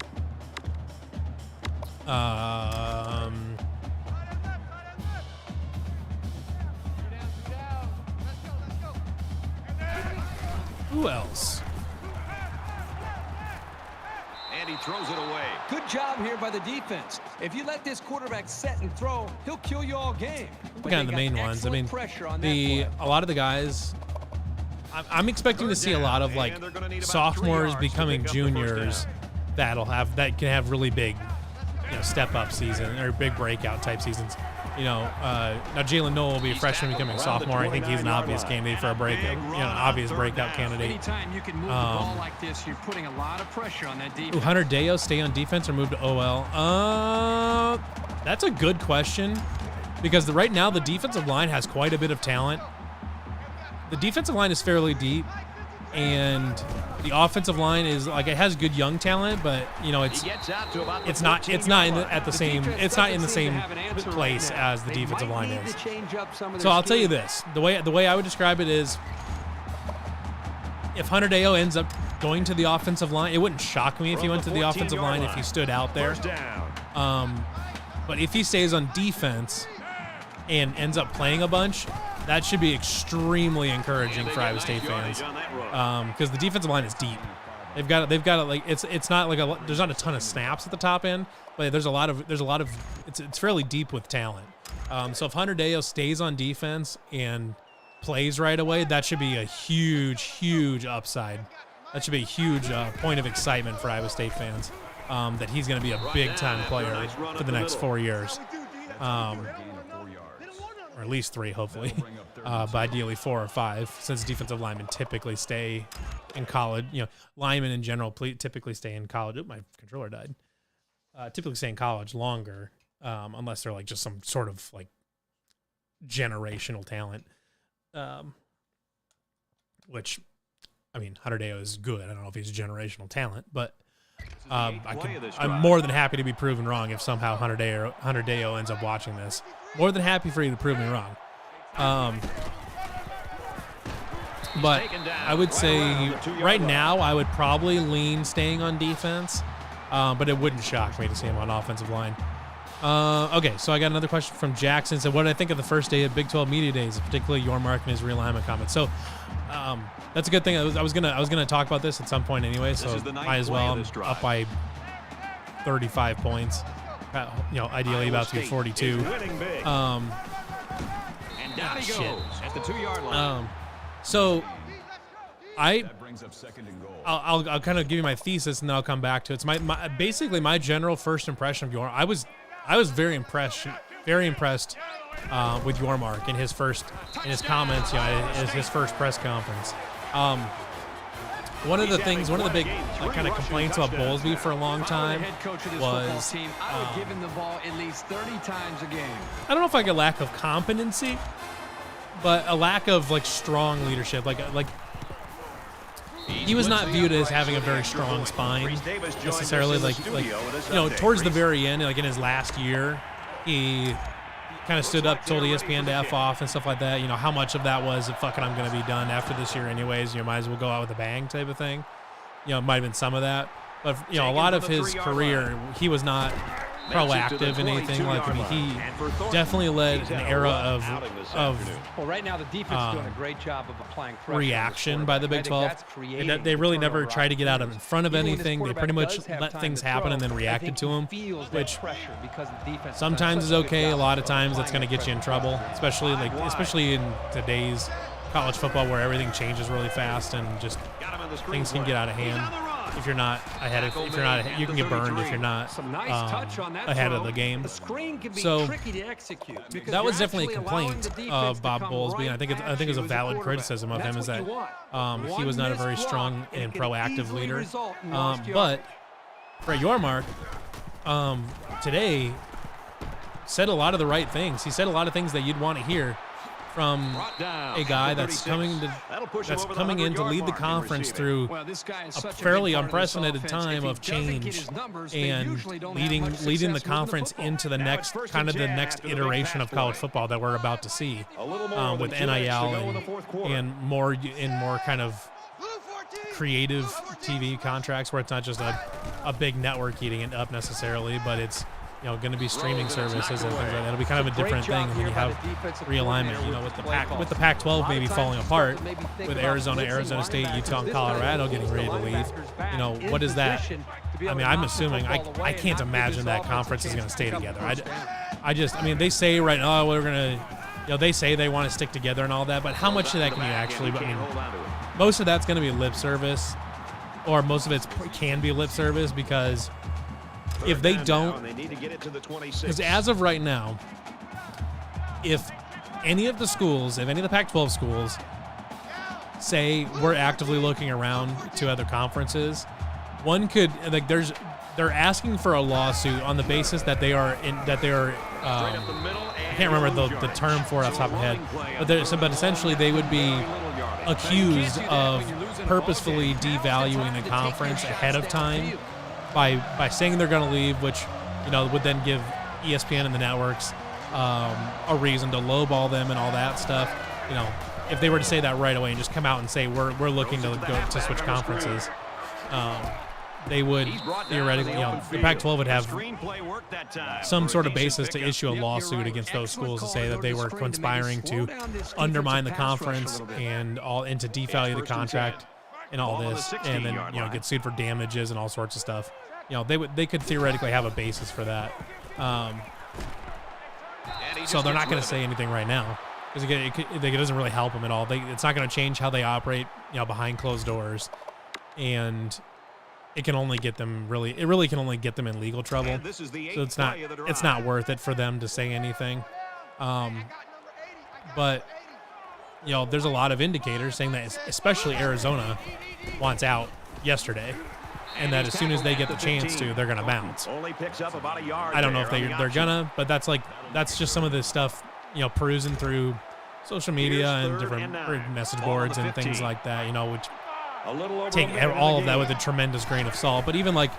Who else? And he throws it away. Good job here by the defense. If you let this quarterback set and throw, he'll kill you all game. But Kind of they the main got ones. I excellent mean, pressure on that play. a lot of the guys, I'm expecting to see a lot of like And they're gonna need about 3 sophomores yards to becoming pick up the first juniors down. that can have really big, step up season or big breakout type seasons. Now Jalen Knoll will be a freshman becoming a sophomore. I think he's an obvious candidate for a obvious breakout candidate. Anytime you can move the ball like this, you're putting a lot of pressure on that defense. Hunter Deo stay on defense or move to OL? That's a good question, because right now the defensive line has quite a bit of talent. The defensive line is fairly deep, and the offensive line is it has good young talent, but it's He gets out to about the it's not 14-yard in the same place right as the defensive line is. So So I'll tell you this: the way I would describe it is, if Hunter Deo ends up going to the offensive line, it wouldn't shock me if he went to the offensive line if he stood out there. First down. But if he stays on defense and ends up playing a bunch, that should be extremely encouraging for Iowa State fans, because the defensive line is deep. They've got it's not like there's not a ton of snaps at the top end, but there's a lot of it's fairly deep with talent. So if Hunter Deo stays on defense and plays right away, that should be a huge upside. That should be a huge point of excitement for Iowa State fans, that he's going to be a big-time player for the next 4 years. Or at least 3, hopefully, but ideally 4 or 5, since defensive linemen typically stay in college. Linemen in general typically stay in college. Oh, my controller died. Typically stay in college longer, unless they're just some sort of generational talent. which, I mean, Hunterdeo is good. I don't know if he's a generational talent, but I'm more than happy to be proven wrong if somehow Hunterdeo ends up watching this. More than happy for you to prove me wrong. But I would say right now I would probably lean staying on defense, but it wouldn't shock me to see him on offensive line. Okay, so I got another question from Jackson. Said, what did I think of the first day of Big 12 Media Days, particularly your mark and his realignment comments? So that's a good thing. I was gonna talk about this at some point anyway, so might as well. I'm up by 35 points. Ideally about to be 42. And down he goes at the 2-yard line. So That brings up second and goal. I'll kind of give you my thesis and then I'll come back to it. It's basically my general first impression of Yormark. I was very impressed with Yormark in his comments, his first press conference. One of the big kind of complaints about Bowlesby for a long time was I would give him the ball at least 30 times a game. I don't know if like a lack of competency, but a lack of like strong leadership. Like he was not viewed as having a very strong spine necessarily. Towards the very end, like in his last year, he kind of stood up, told ESPN to F off and stuff like that. How much of that was fucking I'm going to be done after this year anyways. Might as well go out with a bang type of thing. It might have been some of that, but a lot of his career, he was not proactive in anything. He definitely led an era of well, right now the defense is doing a great job of applying pressure reaction by the Big 12. They really never tried to get out in front of anything. They pretty much let things happen and then reacted to them, which sometimes is okay. A lot of times that's going to get you in trouble, especially in today's college football where everything changes really fast and just things can get out of hand. If you're not ahead you can get burned if you're not ahead of the game. So that was definitely a complaint of Bob Bowlesby, and I think it was a valid criticism of him, is that he was not a very strong and proactive leader. But Brett Yormark today said a lot of the right things. He said a lot of things that you'd want to hear from a guy that's coming in to lead the conference through a fairly unprecedented time of change and leading the conference into the next iteration of college football that we're about to see with NIL and more kind of creative TV contracts where it's not just a big network eating it up necessarily, but it's going to be streaming services and things like that. It'll be kind of a different thing when you have realignment. With the Pac-12 maybe falling apart, with Arizona State, Utah, and Colorado getting ready to leave. What is that? I mean, I'm assuming I can't imagine that conference is going to stay together. They say right now we're going to, they say they want to stick together and all that, but how much of that can you actually? Most of that's going to be lip service, or most of it can be lip service because. If they don't, because as of right now, if any of the Pac-12 schools say we're actively looking around to other conferences, one could they're asking for a lawsuit on the basis that they are I can't remember the term for it off the top of my head, but essentially they would be accused of purposefully devaluing the conference ahead of time. By saying they're going to leave, which would then give ESPN and the networks a reason to lowball them and all that stuff. If they were to say that right away and just come out and say we're looking to switch conferences, they would theoretically, the Pac-12 would have some sort of basis to issue a lawsuit against those schools to say that they were conspiring to undermine the conference and to devalue the contract and all this, and then get sued for damages and all sorts of stuff. They could theoretically have a basis for that. So they're not going to say anything right now because it doesn't really help them at all. It's not going to change how they operate, behind closed doors, and it can only get them it really can only get them in legal trouble. So it's not worth it for them to say anything. But there's a lot of indicators saying that especially Arizona wants out yesterday, and that as soon as they get the chance to, they're going to bounce. I don't know if they're going to, but that's just some of this stuff, perusing through social media Here's and third different and 9. message Ball on boards the and things 15. like that, which A little over take a minute all in of the that with a game. tremendous grain of salt. But even like,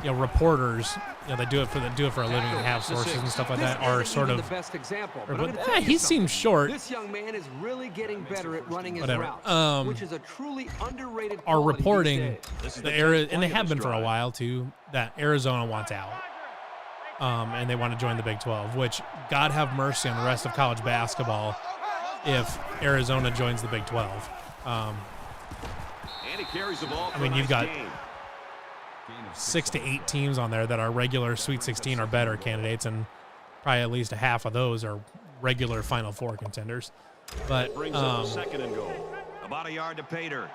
reporters, they do it for a living and have sources and stuff like that are sort of. the best example. But, I'm gonna tell you he seems short. This young man is really getting better at running his Whatever. routes, which is a truly underrated Are quality these reporting days. the area, and they have been for a while too, that Arizona wants out. And they want to join the Big 12, which God have mercy on the rest of college basketball if Arizona joins the Big 12. And he carries the ball. I mean, you've got game. 6 to 8 teams on there that are regular Sweet 16 or better candidates, and probably at least a half of those are regular Final Four contenders. But Brings up a second and goal. About a yard to Pater.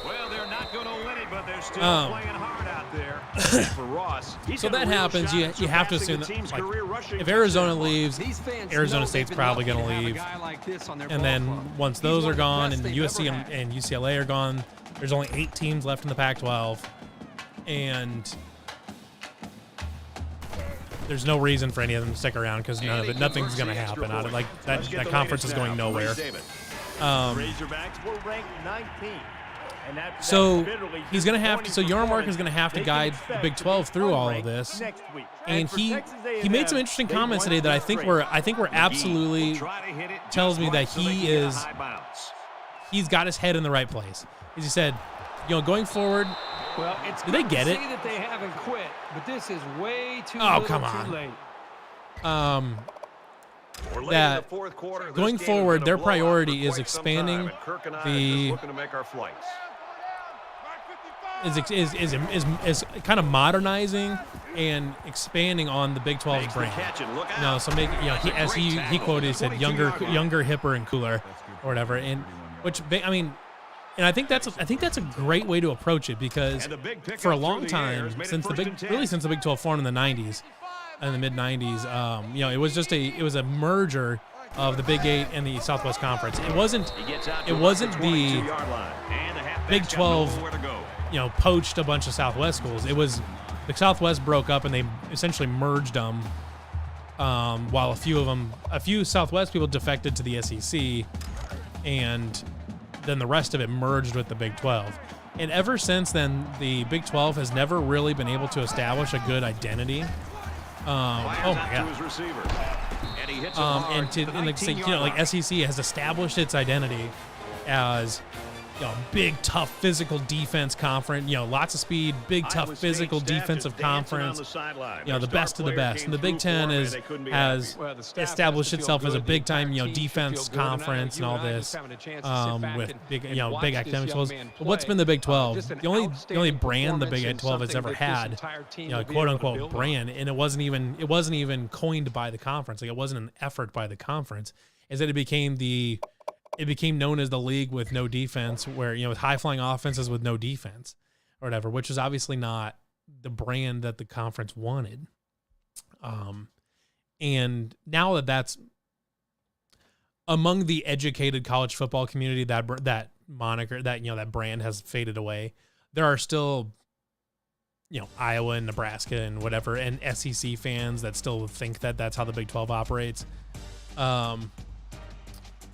Well, they're not going to win it, but they're still playing hard out there. For Ross, he's so got a that real happens. shot You at have to surpassing assume the that team's career rushing if Arizona touchdown. leaves, These fans Arizona know State's they've been probably lucky going to have a leave. guy like this on their And ball then club. once He's those one are of the gone best and they've USC ever had. and UCLA are gone, there's only 8 teams left in the Pac-12, and there's no reason for any of them to stick around because nothing's going to happen on it. Like that conference is going nowhere. Razorbacks were ranked 19th. And that's So bitterly he's going to have to. So disappointing Yarmark is going to have to They guide can the expect Big to 12 be through all of unranked this. next week. And for he Texas made some A&M, interesting they comments won today that I their think straight. we're absolutely tells me that he's got his head in the right place. As he said, going forward. Well, it's Do they good get to it? see that they haven't quit, but this is way too Oh, little come too on. late. That going forward, their priority is expanding the is kind of modernizing and expanding on the Big 12's brand. So make as he quoted, he said younger, hipper, and cooler, or whatever. And which I mean. And I think that's a great way to approach it because for a long time since the Big 12 formed in the 90s, in the mid 90s, it was a merger of the Big 8 and the Southwest Conference. It wasn't the Big 12 poached a bunch of Southwest schools. It was the Southwest broke up and they essentially merged them. While a few Southwest people defected to the SEC, and then the rest of it merged with the Big 12. And ever since then, the Big 12 has never really been able to establish a good identity. SEC has established its identity as big, tough, physical defense conference. Lots of speed, big, tough, physical defensive conference. The best of the best. And the Big Ten has established itself as a big time, defense conference and all this with big, big academic schools. But what's been the Big 12? The only brand the Big 12 has ever had, quote unquote brand, and it wasn't even coined by the conference. Like it wasn't an effort by the conference. Is that it became known as the league with no defense, where with high flying offenses with no defense or whatever, which is obviously not the brand that the conference wanted. And now that that's among the educated college football community, that moniker, that brand has faded away. There are still Iowa and Nebraska and whatever and SEC fans that still think that that's how the Big 12 operates.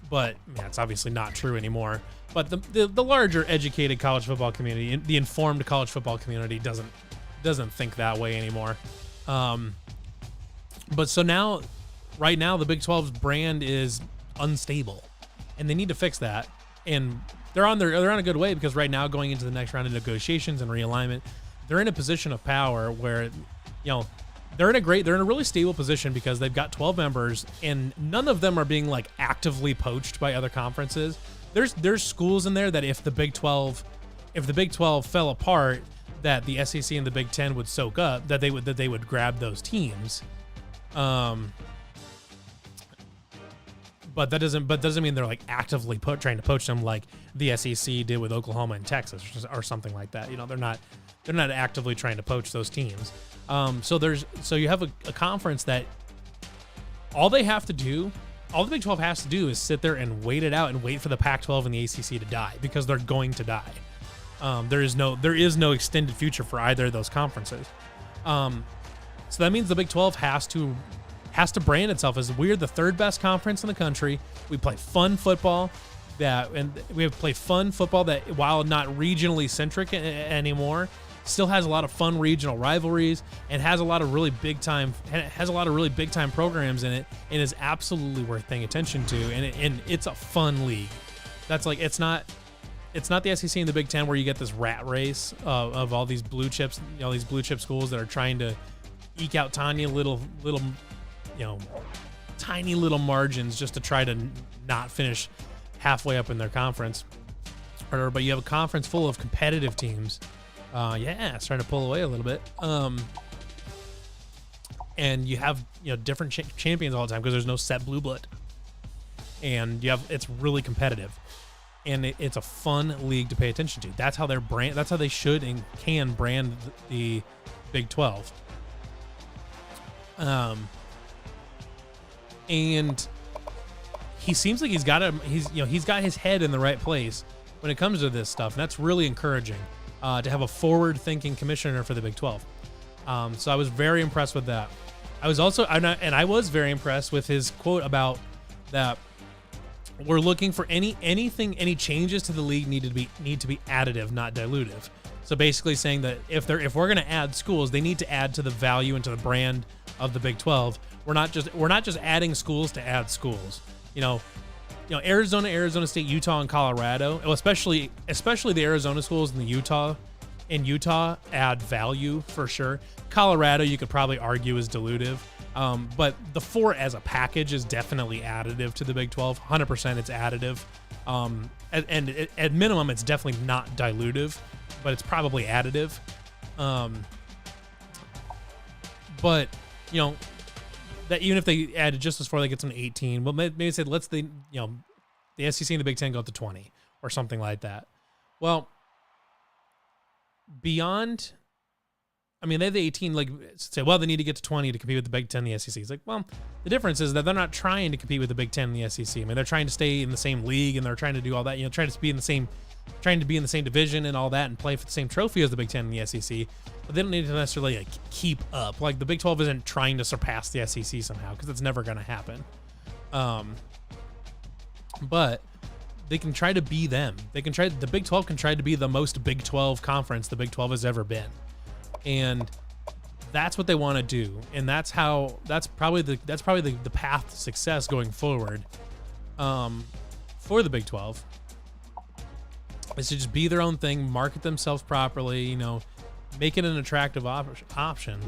But it's obviously not true anymore. But the larger educated college football community, the informed college football community, doesn't think that way anymore. But so right now, the Big 12's brand is unstable, and they need to fix that. And they're on a good way because right now, going into the next round of negotiations and realignment, they're in a position of power where they're in a really stable position because they've got 12 members and none of them are being actively poached by other conferences. There's schools in there that if the Big 12 fell apart, that the SEC and the Big 10 would soak up, that they would grab those teams. But that doesn't mean they're actively trying to poach them like the SEC did with Oklahoma and Texas or something like that. They're not actively trying to poach those teams. So you have a conference that all the Big 12 has to do is sit there and wait it out and wait for the Pac-12 and the ACC to die, because they're going to die. There is no extended future for either of those conferences. So that means the Big 12 has to brand itself as we're the third best conference in the country. We play fun football that while not regionally centric anymore, still has a lot of fun regional rivalries and has a lot of really big time programs in it, and is absolutely worth paying attention to. And it's a fun league. That's like, it's not the SEC and the Big Ten where you get this rat race of all these blue chips, these blue chip schools that are trying to eke out tiny little margins just to try to not finish halfway up in their conference. But you have a conference full of competitive teams. It's trying to pull away a little bit. And you have different champions all the time because there's no set blue blood, and it's really competitive, and it's a fun league to pay attention to. That's how they should and can brand the Big 12. And he seems like he's got his head in the right place when it comes to this stuff, and that's really encouraging to have a forward-thinking commissioner for the Big 12. So I was very impressed with that. I was very impressed with his quote about that. We're looking for any changes to the league need to be additive, not dilutive. So basically saying that if we're going to add schools, they need to add to the value and to the brand of the Big 12. We're not just adding schools to add schools. Arizona State, Utah, and Colorado, especially the Arizona schools and Utah add value for sure. Colorado, you could probably argue, is dilutive. But the four as a package is definitely additive to the Big 12. 100% it's additive. And at minimum, it's definitely not dilutive, but it's probably additive. But that even if they added just as far, they get to an 18. Well, maybe say the SEC and the Big 10 go up to 20 or something like that. Well, beyond, they have the 18. Like, say, well, they need to get to 20 to compete with the Big 10 and the SEC. It's like, well, the difference is that they're not trying to compete with the Big 10 and the SEC. They're trying to stay in the same league, and they're trying to do all that. Trying to be in the same division and all that, and play for the same trophy as the Big 10 and the SEC. But they don't need to necessarily keep up. Like, the Big 12 isn't trying to surpass the SEC somehow, because it's never going to happen. But they can try to be them. The Big 12 can try to be the most Big 12 conference the Big 12 has ever been. And that's what they want to do. And that's probably the path to success going forward for the Big 12. Is to just be their own thing, market themselves properly, make it an attractive option.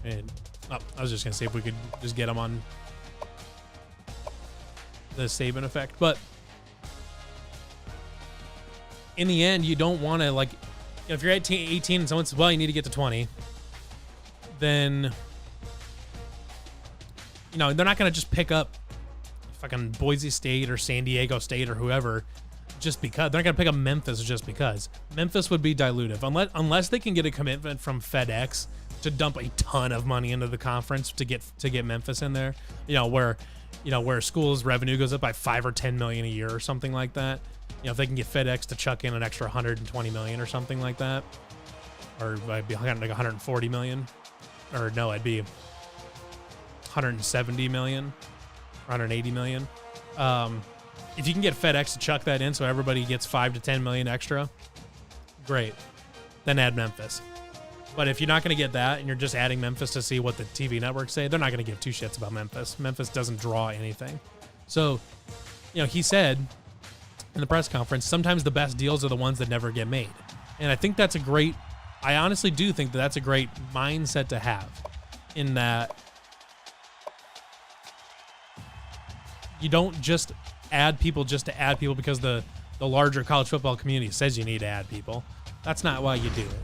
And I was just going to say if we could just get them on the Saban effect. But in the end, you don't want to, if you're at 18 and someone says, well, you need to get to 20, then, they're not going to just pick up fucking Boise State or San Diego State or whoever just because. They're not going to pick up Memphis just because. Memphis would be dilutive unless they can get a commitment from FedEx to dump a ton of money into the conference to get Memphis in there. Where schools' revenue goes up by $5 or $10 million a year or something like that. If they can get FedEx to chuck in an extra $120 million or something like that, or I'd be like $140 million, or no, I'd be $170 million, or $180 million. If you can get FedEx to chuck that in so everybody gets $5 to $10 million extra, great. Then add Memphis. But if you're not going to get that and you're just adding Memphis to see what the TV networks say, they're not going to give two shits about Memphis. Memphis doesn't draw anything. So, he said in the press conference, sometimes the best deals are the ones that never get made. And I think I honestly do think that's a great mindset to have, in that you don't just add people just to add people because the larger college football community says you need to add people. That's not why you do it.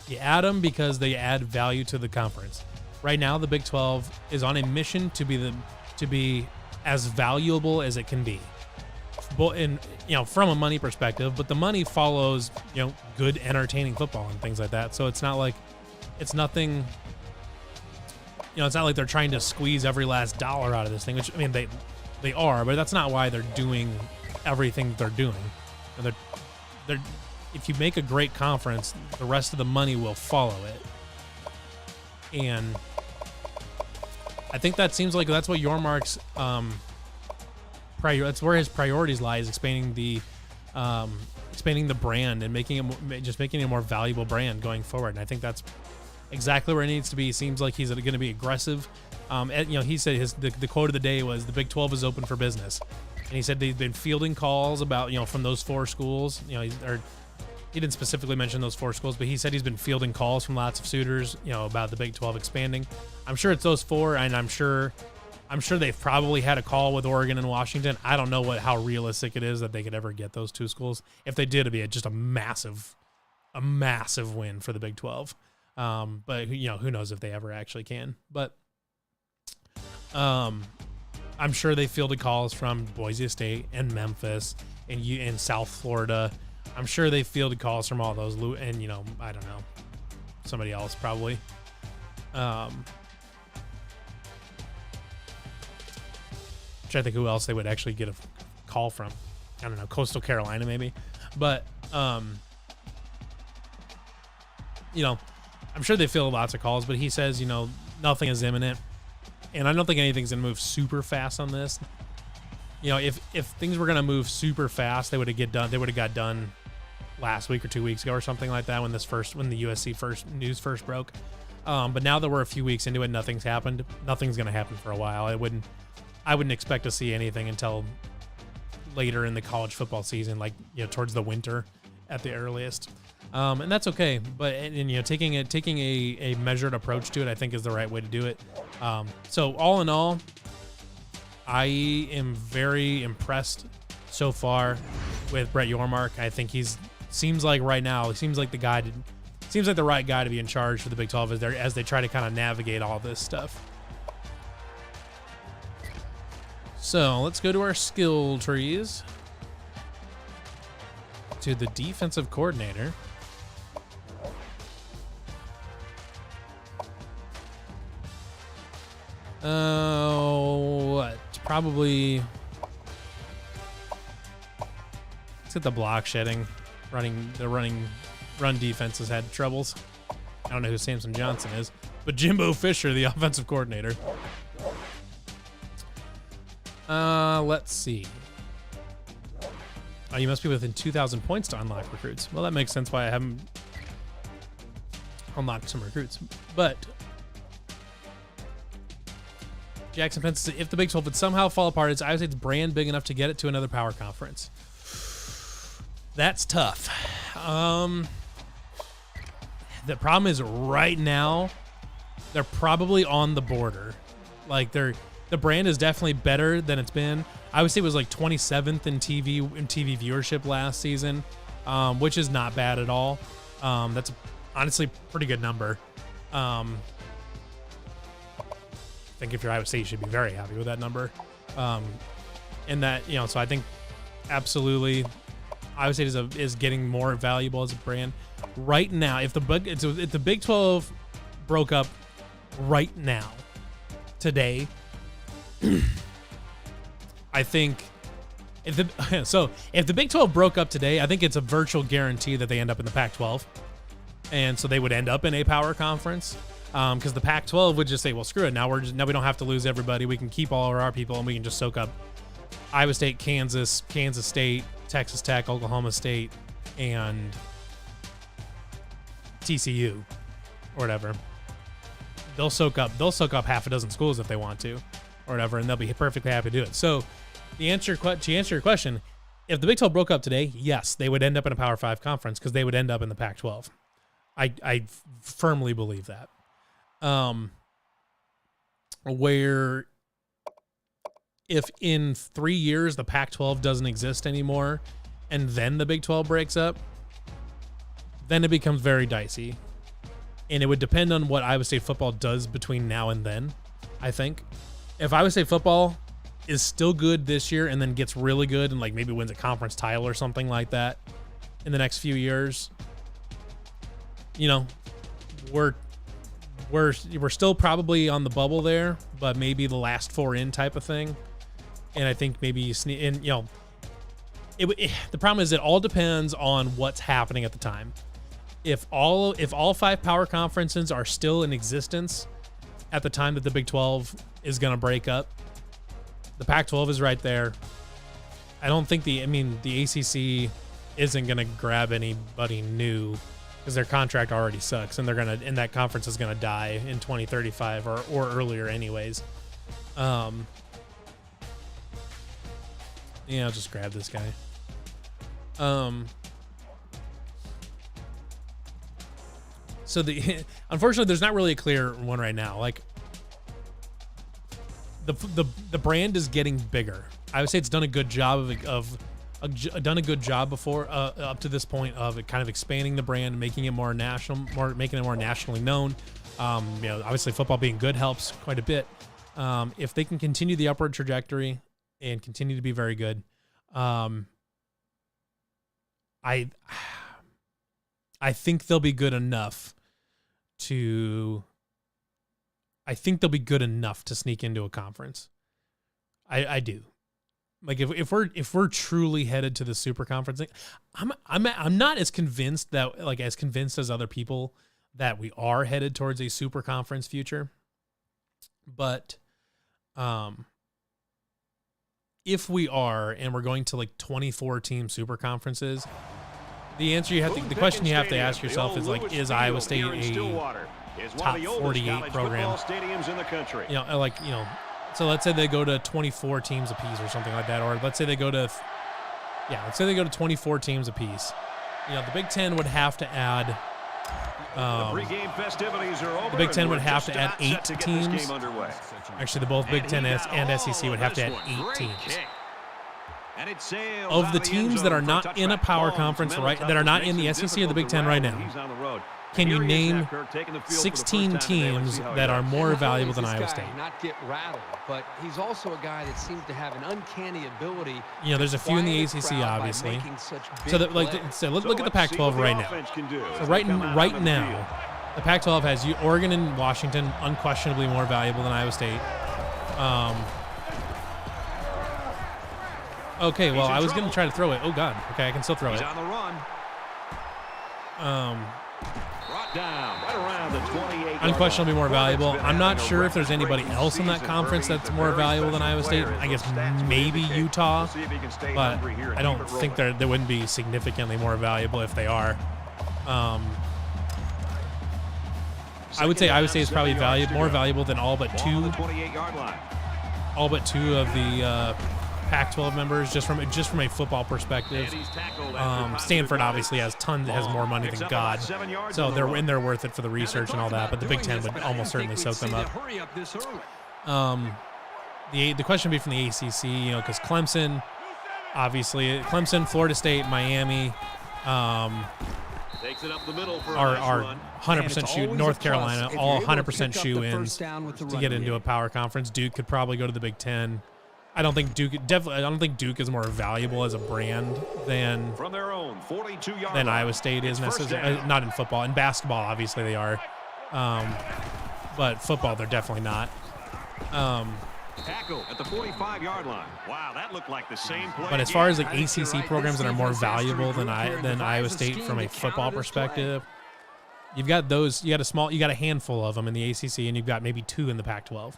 You add them because they add value to the conference. Right now, the Big 12 is on a mission to be as valuable as it can be. From a money perspective, but the money follows, good, entertaining football and things like that. So it's not like it's nothing, it's not like they're trying to squeeze every last dollar out of this thing, which, they are, but that's not why they're doing everything that they're doing. If you make a great conference, the rest of the money will follow it. And I think that seems like that's what Yormark's that's where his priorities lie, is expanding the brand and making it a more valuable brand going forward. And I think that's exactly where it needs to be. Seems like he's going to be aggressive. He said the quote of the day was, "The Big 12 is open for business," and he said they've been fielding calls about from those 4 schools. He didn't specifically mention those 4 schools, but he said he's been fielding calls from lots of suitors, about the Big 12 expanding. I'm sure it's those 4, and I'm sure they've probably had a call with Oregon and Washington. I don't know how realistic it is that they could ever get those 2 schools. If they did, it'd be just a massive win for the Big 12. But who knows if they ever actually can. But I'm sure they fielded calls from Boise State and Memphis and South Florida. I'm sure they fielded calls from all those, and I don't know, somebody else probably. I'm trying to think who else they would actually get a call from. I don't know, Coastal Carolina maybe. But I'm sure they field lots of calls, but he says, nothing is imminent. And I don't think anything's going to move super fast on this. If things were going to move super fast, they would have got done last week or 2 weeks ago or something like that when the USC news first broke. But now that we're a few weeks into it, nothing's happened. Nothing's going to happen for a while. I wouldn't expect to see anything until later in the college football season, like towards the winter at the earliest. And that's okay. But taking a measured approach to it, I think, is the right way to do it. So all in all, I am very impressed so far with Brett Yormark. I think seems like the right guy to be in charge for the Big 12 as they try to kind of navigate all this stuff. So let's go to our skill trees. To the defensive coordinator. What? Probably. Let's hit the block shedding. Run defense has had troubles. I don't know who Samson Johnson is, but Jimbo Fisher, the offensive coordinator. Let's see. Oh, you must be within 2,000 points to unlock recruits. Well, that makes sense why I haven't unlocked some recruits. But Jackson Pence says, if the Big 12 would somehow fall apart, is Iowa State's brand big enough to get it to another power conference? That's tough. The problem is right now, they're probably on the border. Like the brand is definitely better than it's been. I would say it was like 27th in TV viewership last season, which is not bad at all. That's honestly a pretty good number. I think if you're Iowa State, you should be very happy with that number. And that, so I think absolutely Iowa State is getting more valuable as a brand right now. If the Big 12 broke up right now, today, I think if the Big 12 broke up today, I think it's a virtual guarantee that they end up in the Pac-12, and so they would end up in a power conference. Because the Pac-12 would just say, well, screw it. Now we don't have to lose everybody. We can keep all of our people, and we can just soak up Iowa State, Kansas State, Texas Tech, Oklahoma State, and TCU, or whatever. They'll soak up half a dozen schools if they want to, or whatever, and they'll be perfectly happy to do it. So, to answer your question, if the Big 12 broke up today, yes, they would end up in a Power 5 conference because they would end up in the Pac-12. I firmly believe that. Where if in 3 years the Pac-12 doesn't exist anymore and then the Big 12 breaks up, then it becomes very dicey. And it would depend on what Iowa State football does between now and then, I think. If Iowa State football is still good this year and then gets really good and like maybe wins a conference title or something like that in the next few years, we're still probably on the bubble there, but maybe the last 4 in type of thing. And I think maybe the problem is it all depends on what's happening at the time. if all 5 power conferences are still in existence at the time that the Big 12 is going to break up, the Pac-12 is right there. I don't think the ACC isn't going to grab anybody new because their contract already sucks, and that conference is going to die in 2035 or earlier anyways. Yeah, I'll just grab this guy. So unfortunately, there's not really a clear one right now. Like the brand is getting bigger. I would say it's done a good job done a good job before up to this point of it kind of expanding the brand, making it more national, making it more nationally known. Obviously football being good helps quite a bit. If they can continue the upward trajectory and continue to be very good, I think they'll be good enough to sneak into a conference. I do. Like if we're truly headed to the super conference, I'm not as convinced as other people that we are headed towards a super conference future. But if we are, and we're going to like 24 team super conferences, the question you have to ask yourself is like, is Iowa State a top 48 program? So let's say they go to 24 teams apiece or something like that, or let's say they go to 24 teams apiece. The Big Ten would have to add. The Big Ten would have to add 8 teams. Actually, both Big Ten and SEC would have to add 8 teams. Of the teams that are not in a power conference, that are not in the SEC or the Big Ten right now, can you name 16 teams that are more valuable than Iowa State? Not get rattled, but he's also a guy that seems to have an uncanny ability. There's a few in the ACC, obviously. So look at the Pac-12 right now. So right now, the Pac-12 has Oregon and Washington unquestionably more valuable than Iowa State. Okay, well, I was going to try to throw it. Oh, God. Okay, I can still throw it. He's on the run. Brought down right around the 28. Unquestionably more valuable. I'm not sure if there's anybody else in that conference that's more valuable than Iowa State. I guess maybe Utah, but I don't think they wouldn't be significantly more valuable if they are. I would say Iowa State is probably more valuable than all but 2 of the Pac-12 members, just from a football perspective. Stanford obviously has more money than God, so they're worth it for the research and all that. But the Big Ten would almost certainly soak them up. The question would be from the ACC, because Clemson, Florida State, Miami, are 100% shoe. North Carolina, all 100% shoe-ins to get into a power conference. Duke could probably go to the Big Ten. I don't think Duke is more valuable as a brand than Iowa State is necessarily. Not in football. In basketball, obviously they are, but football they're definitely not. Tackle at the 45-yard line. Wow, that looked like the same play. But as far as like ACC programs that are more valuable than Iowa State from a football perspective, you've got those. You got a handful of them in the ACC, and you've got maybe 2 in the Pac-12.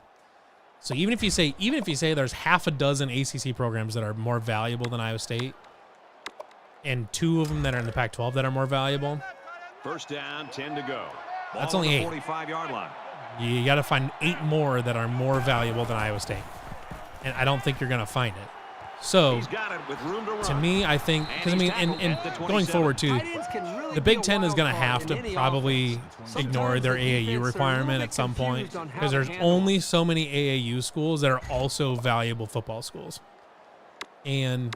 So even if you say there's half a dozen ACC programs that are more valuable than Iowa State, and 2 of them that are in the Pac-12 that are more valuable, first down, 10 to go. That's only 8. 45-yard line. You got to find 8 more that are more valuable than Iowa State, and I don't think you're going to find it. So, to me, I think, because and going forward too, the Big Ten is going to have to probably ignore their AAU requirement at some point, because there's only so many AAU schools that are also valuable football schools, and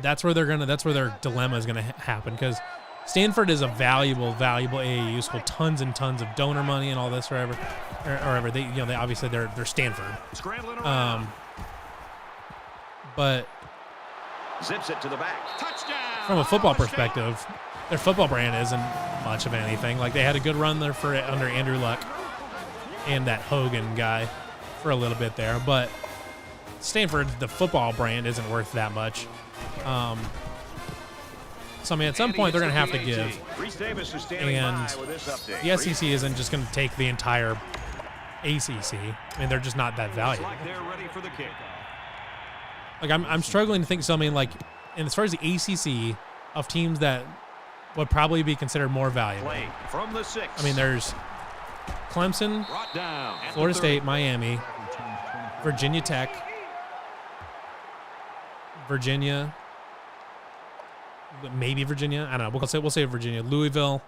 that's where their dilemma is going to happen. Because Stanford is a valuable AAU school, tons and tons of donor money and all this, or whatever. They obviously they're Stanford. But zips it to the back. Touchdown! From a football perspective, their football brand isn't much of anything. Like, they had a good run there under Andrew Luck and that Hogan guy for a little bit there. But Stanford, the football brand, isn't worth that much. So, I mean, at some point, they're going to have to give. Reese Davis is standing And by with this update. the SEC isn't just going to take the entire ACC. I mean, they're just not that valuable. Like they're ready for the kick. Like, I'm struggling to think something like, and as far as the ACC, of teams that would probably be considered more valuable. Play from the 6. I mean, there's Clemson, Brought down at Florida the State, 30. Miami, Virginia Tech, Virginia, maybe Virginia. I don't know. We'll say Virginia, Louisville.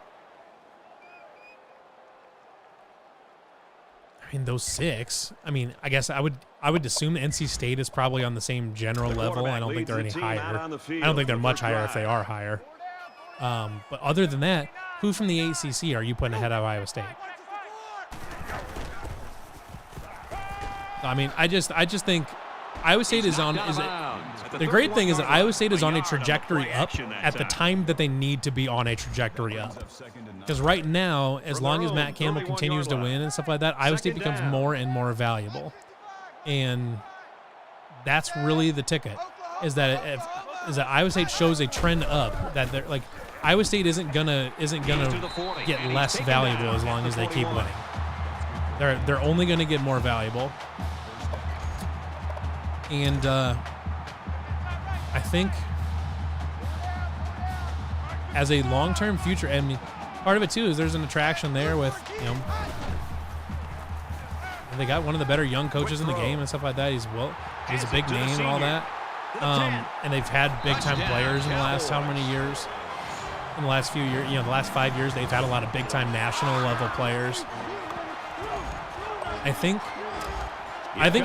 I mean, those 6. I mean, I guess I would assume NC State is probably on the same general level. I don't think they're any higher. I don't think they're much higher if they are higher. But other than that, who from the ACC are you putting ahead of Iowa State? I mean, I just think Iowa State is on. The great thing is that Iowa State is on a trajectory up at the time that they need to be on a trajectory up. Because right now, as long as Matt Campbell continues to win and stuff like that, Iowa State becomes more and more valuable. And that's really the ticket, is that Iowa State shows a trend up, that they're like, Iowa State isn't gonna get less valuable as long as they keep winning. They're only gonna get more valuable. And I think as a long-term future, I mean, part of it too is there's an attraction there with, they got one of the better young coaches in the game and stuff like that. He's a big name and all that. And they've had big-time players in the last how many years? In the last few years, the last 5 years, they've had a lot of big-time national-level players. I think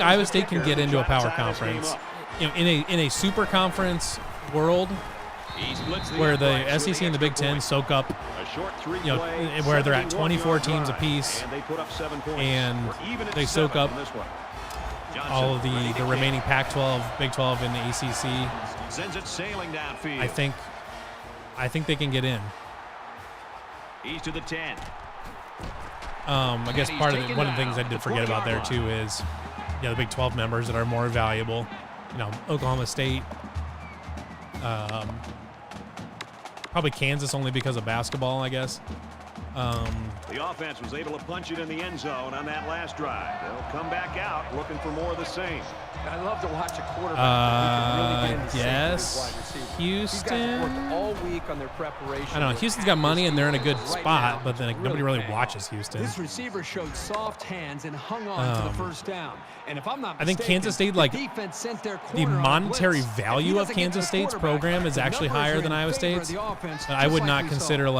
Iowa State can get into a power conference. In a super conference world where the SEC and the Big Ten soak up, where they're at 24 teams apiece, and they soak up all of the remaining Pac-12, Big 12, and the ACC. Sends it sailing downfield. I think they can get in. He's to the 10. I guess one of the things I did forget about there too is, the Big 12 members that are more valuable. Oklahoma State, probably Kansas only because of basketball, I guess. The offense was able to punch it in the end zone on that last drive. They'll come back out looking for more of the same. I love to watch a quarterback. Yes, Houston. These guys have worked all week on their preparation. I don't know. Houston's got money and they're in a good spot, but then nobody really watches Houston. This receiver showed soft hands and hung on to the first down. And if I'm not mistaken, I think Kansas State, the monetary value of Kansas State's program is actually higher than Iowa State's. I would not consider,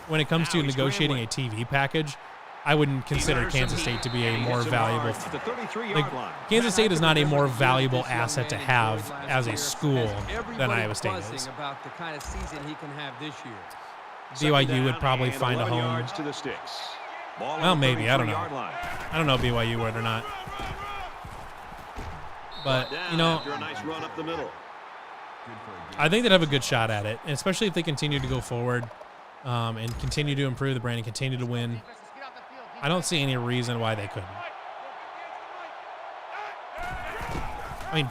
when it comes to negotiating a TV package, I wouldn't consider Kansas State to be a more valuable. Kansas State is not a more valuable asset to have as a school than Iowa State is. About the kind of season he can have this year. BYU would probably find a home. Well, maybe. I don't know. I don't know if BYU would or not. But, I think they'd have a good shot at it, and especially if they continue to go forward and continue to improve the brand and continue to win. I don't see any reason why they couldn't. I mean,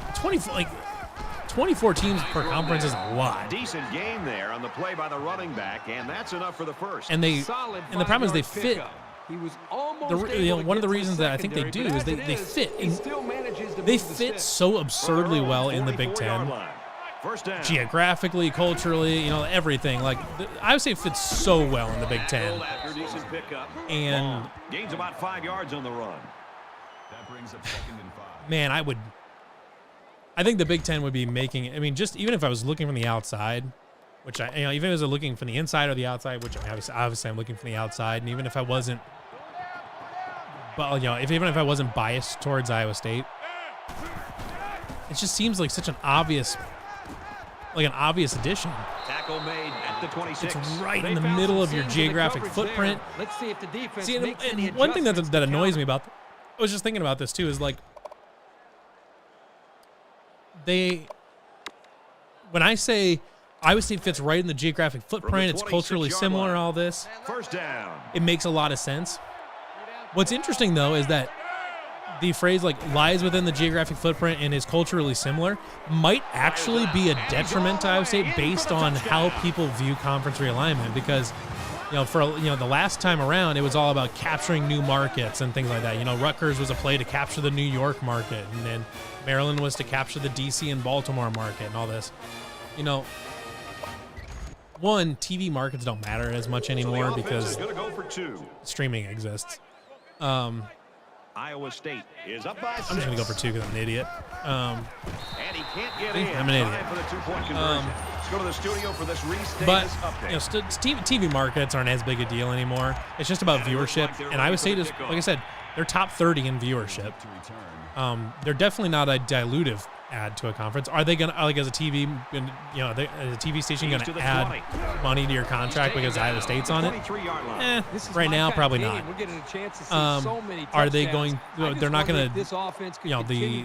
24 teams per conference is a lot. Decent game there on the play by the running back, and that's enough for the first. And the problem is they fit. He was almost one of the reasons that I think they do is they fit. They fit so absurdly well in the Big Ten. Geographically, culturally, everything. Iowa State fits so well in the Big Ten. And gains about 5 yards on the run. That brings up 2nd and 5. Man, I think the Big Ten would be making. I mean, just even if I was looking from the outside, which even if I was looking from the inside or the outside, which obviously I'm looking from the outside, and even if I wasn't, but even if I wasn't biased towards Iowa State, it just seems like such an obvious addition. Tackle made at the 26. It's right in the middle of your geographic footprint. Let's see if the defense makes any one thing that annoys me about, I was just thinking about this too, is when I say Iowa State fits right in the geographic footprint, it's culturally similar, all this. First down. It makes a lot of sense. What's interesting though is that the phrase like lies within the geographic footprint and is culturally similar might actually be a detriment to Iowa State based on how people view conference realignment, because the last time around it was all about capturing new markets and things like that. Rutgers was a play to capture the New York market, and then Maryland was to capture the DC and Baltimore market and all this. One, TV markets don't matter as much anymore because streaming exists. Iowa State is up by 6. I'm just going to go for 2 because I'm an idiot. And he can't get in. I'm an idiot. Time for the 2-point conversion. Let's go to the studio for this But update. TV markets aren't as big a deal anymore. It's just about viewership. And Iowa State is, like I said, they're top 30 in viewership. They're definitely not a dilutive add to a conference. Are they going to, like as a TV, as a TV station, going to add money to your contract because Iowa State's on it? Right now, probably not. Are they going? They're not going to.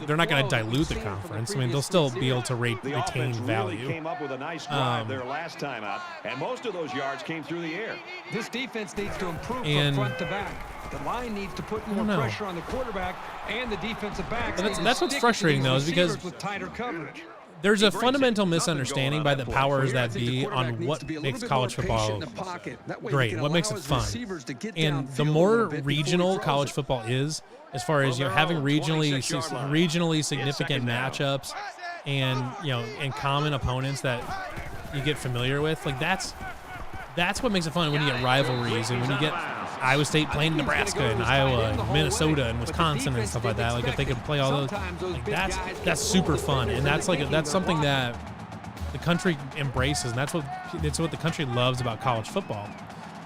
They're not going to dilute the conference. I mean, they'll still be able to retain value. Came up with a nice drive there last time out, and most of those yards came through the air. This defense needs to improve from front to back. The line needs to put more pressure on the quarterback and the defensive backs. That's what's frustrating, though, is because with tighter coverage. There's a fundamental misunderstanding by the powers that be on what makes college football great, what makes it fun. And the more regional college football is, as far as having regionally significant matchups and common opponents that you get familiar with, like that's what makes it fun when you get rivalries and when you get Iowa State playing Nebraska and Iowa and Minnesota and Wisconsin and stuff like that. Like if they could play all those, like that's super fun, and that's something that the country embraces, and that's what the country loves about college football,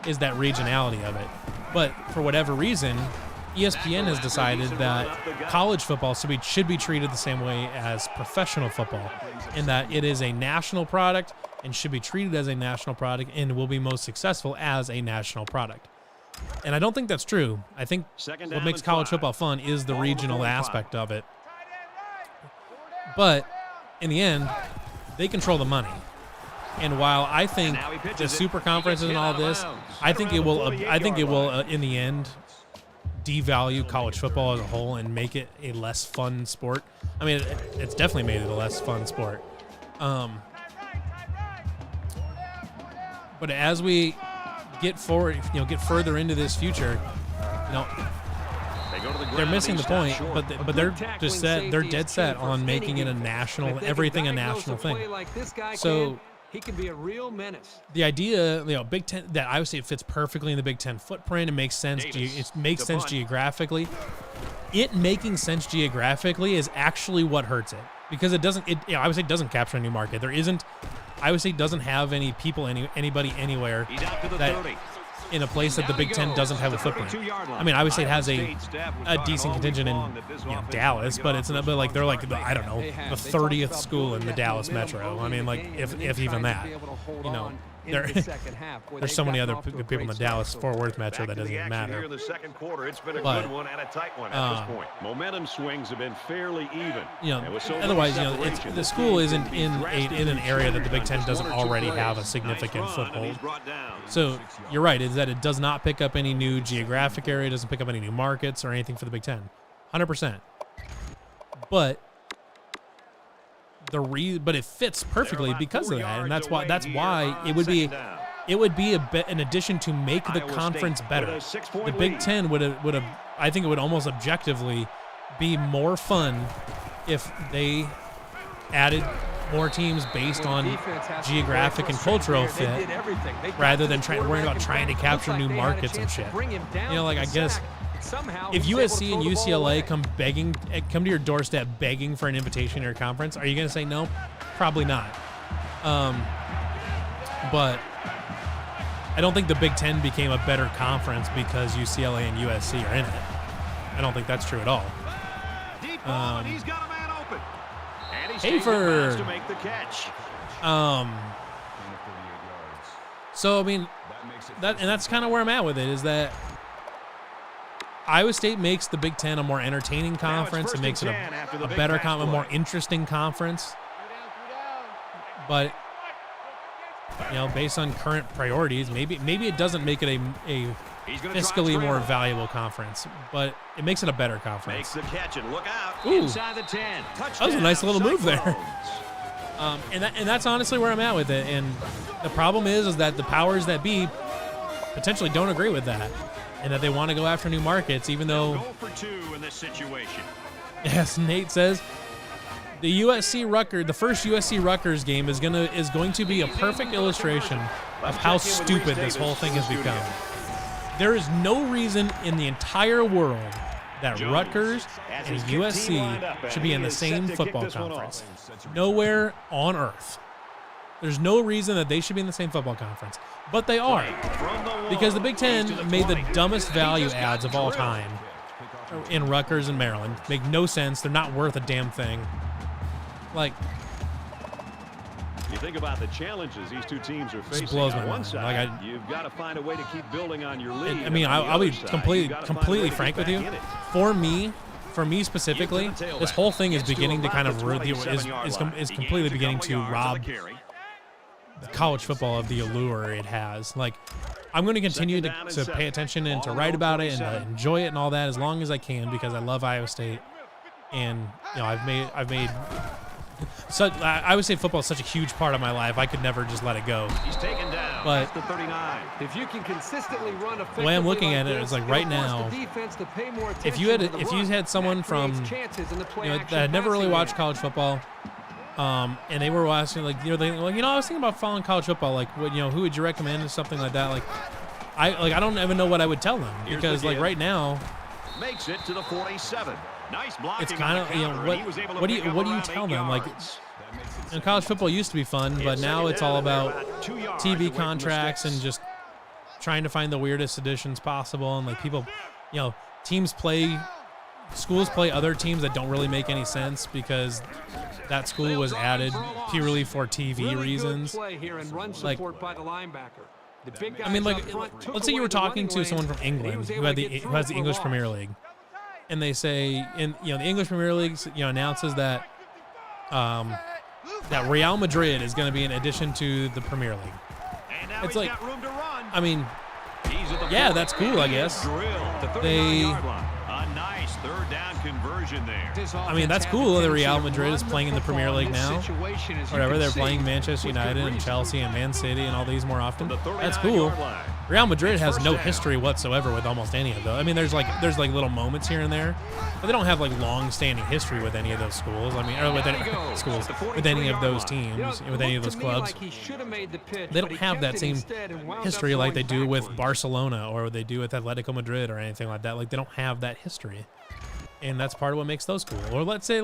is that regionality of it. But for whatever reason, ESPN has decided that college football should be treated the same way as professional football, in that it is a national product and should be treated as a national product and will be most successful as a national product. And I don't think that's true. I think what makes college football fun is the regional aspect of it. But in the end, they control the money. And while I think the super conferences and all of this, I think it will in the end devalue college football as a whole and make it a less fun sport. I mean, it's definitely made it a less fun sport. But as we get forward, get further into this future, they're missing the point. But they're just they're dead set on making it a national thing. So he can be a real menace. The idea, Big Ten, that Iowa State fits perfectly in the Big Ten footprint. It makes sense. It makes sense geographically. It making sense geographically is actually what hurts it, because it doesn't. Iowa State doesn't capture a new market. There isn't. Iowa State doesn't have any people, anybody anywhere that in a place that the Big Ten doesn't have a footprint. I mean, Iowa State has a decent contingent in Dallas, but it's not. But like they're like the 30th school in the Dallas metro. I mean, like if even that, there's so many other people in the Dallas-Fort Worth metro that doesn't even matter. Here in the second quarter, it's been a good one and a tight one at this point. Momentum swings have been fairly even. Otherwise, the school isn't in an area that the Big Ten doesn't already have a significant foothold. So you're right, is that it does not pick up any new geographic area, doesn't pick up any new markets or anything for the Big Ten, 100%. But but it fits perfectly because of that, and that's why it would be an addition to make the conference better. The Big Ten would have I think it would almost objectively be more fun if they added more teams based on geographic and cultural fit, rather than worrying about trying to capture new markets and shit. I guess if USC and UCLA come to your doorstep begging for an invitation to your conference, are you going to say no? Probably not. But I don't think the Big Ten became a better conference because UCLA and USC are in it. I don't think that's true at all. He's got a man open. And Hayford to make the catch. So I mean, that's kind of where I'm at with it, is that Iowa State makes the Big Ten a more entertaining conference. It makes it a better, a more interesting conference. But based on current priorities, maybe it doesn't make it a fiscally more valuable conference, but it makes it a better conference. Makes the catch and look out. Ooh. Inside the 10. Touchdown, That was a nice little move there. Cyclones. And that's honestly where I'm at with it. And the problem is that the powers that be potentially don't agree with that, and that they want to go after new markets, even though. Go for 2 in this situation. Yes, Nate says the first USC Rutgers game is going to be a perfect illustration of how stupid this whole thing has become. There is no reason in the entire world that Rutgers and USC should be in the same football conference. Nowhere on earth. There's no reason that they should be in the same football conference. But they are. Because the Big Ten made the dumbest value adds of all time in Rutgers and Maryland. Make no sense. They're not worth a damn thing. Like, You think about the challenges these two teams are facing. blows my On one mind. side, Like, you've got to find a way to keep building on your lead. I mean, and on the I'll be other side, you've got to find a way completely to get frank with back you. in it. For me specifically, this whole thing is beginning to kind of is completely beginning to rob college football of the allure it has. Like, I'm going to continue to pay attention and to write about it and to enjoy it and all that as long as I can, because I love Iowa State, and I've made. So I would say football is such a huge part of my life. I could never just let it go. He's taken down. But the 39. If you can consistently run the way I'm looking at it is like right now, if you had someone from that had never really watched college football, and they were watching I was thinking about following college football, like what who would you recommend or something like that, I don't even know what I would tell them, because like right now Makes it to the 47. Nice blocking. it's kind of what do you tell them, like, college football used to be fun, but now it's all about TV contracts and just trying to find the weirdest editions possible, and like people, schools play other teams that don't really make any sense because that school was added purely for TV reasons. Like, I mean, like, let's say you were talking to someone from England who has the English Premier League, and they say, the English Premier League, announces that that Real Madrid is going to be an addition to the Premier League. It's like, I mean, yeah, that's cool, I guess. A nice third down conversion there. I mean, that's cool. The Real Madrid is playing in the Premier League now. Whatever, they're playing Manchester United and Chelsea and Man City and all these more often. That's cool. Real Madrid has no history whatsoever with almost any of those. I mean, there's little moments here and there, but they don't have like long-standing history with any of those schools. I mean, or with any schools, with any of those teams, with any of those clubs. They don't have that same history like they do with Barcelona or they do with Atletico Madrid or anything like that. Like, they don't have that history, and that's part of what makes those cool. Or let's say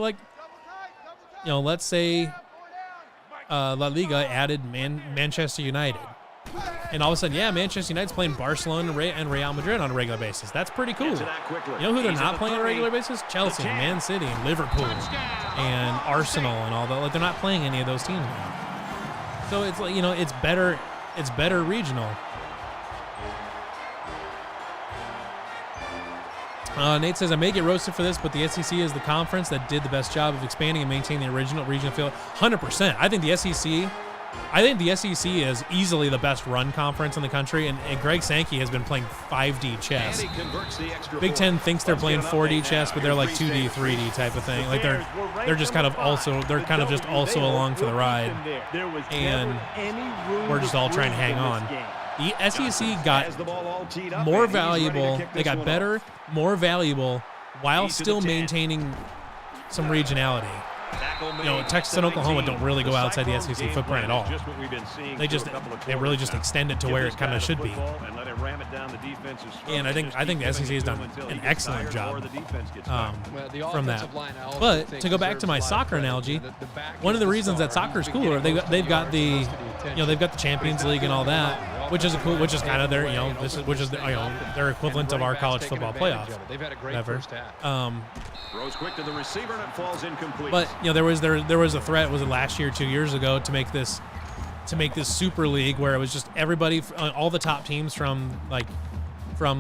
La Liga added Manchester United. And all of a sudden, Manchester United's playing Barcelona and Real Madrid on a regular basis. That's pretty cool. You know who they're not playing on a regular basis? Chelsea, and Man City, and Liverpool, and Arsenal, and all that. Like, they're not playing any of those teams now. So it's like, it's better. It's better regional. Nate says, I may get roasted for this, but the SEC is the conference that did the best job of expanding and maintaining the original regional feel. 100%. I think the SEC is easily the best run conference in the country, and Greg Sankey has been playing 5D chess. Big Ten thinks they're playing 4D chess, but they're like 2D, 3D type of thing. Like, they're just kind of just also along for the ride, and we're just all trying to hang on. The SEC got more valuable. They got better, more valuable, while still maintaining some regionality. Texas and Oklahoma don't really go outside the SEC footprint at all. They really just extend it to where it kind of should be. And I think the SEC has done an excellent job from that. But to go back to my soccer analogy, one of the reasons that soccer is cooler, they've got the Champions League and all that, which is kind of their their equivalent of our college football playoff. Whatever. Throws quick to the receiver and it falls incomplete. But there was a threat, was it last year, 2 years ago, to make this Super League where it was just everybody, all the top teams from La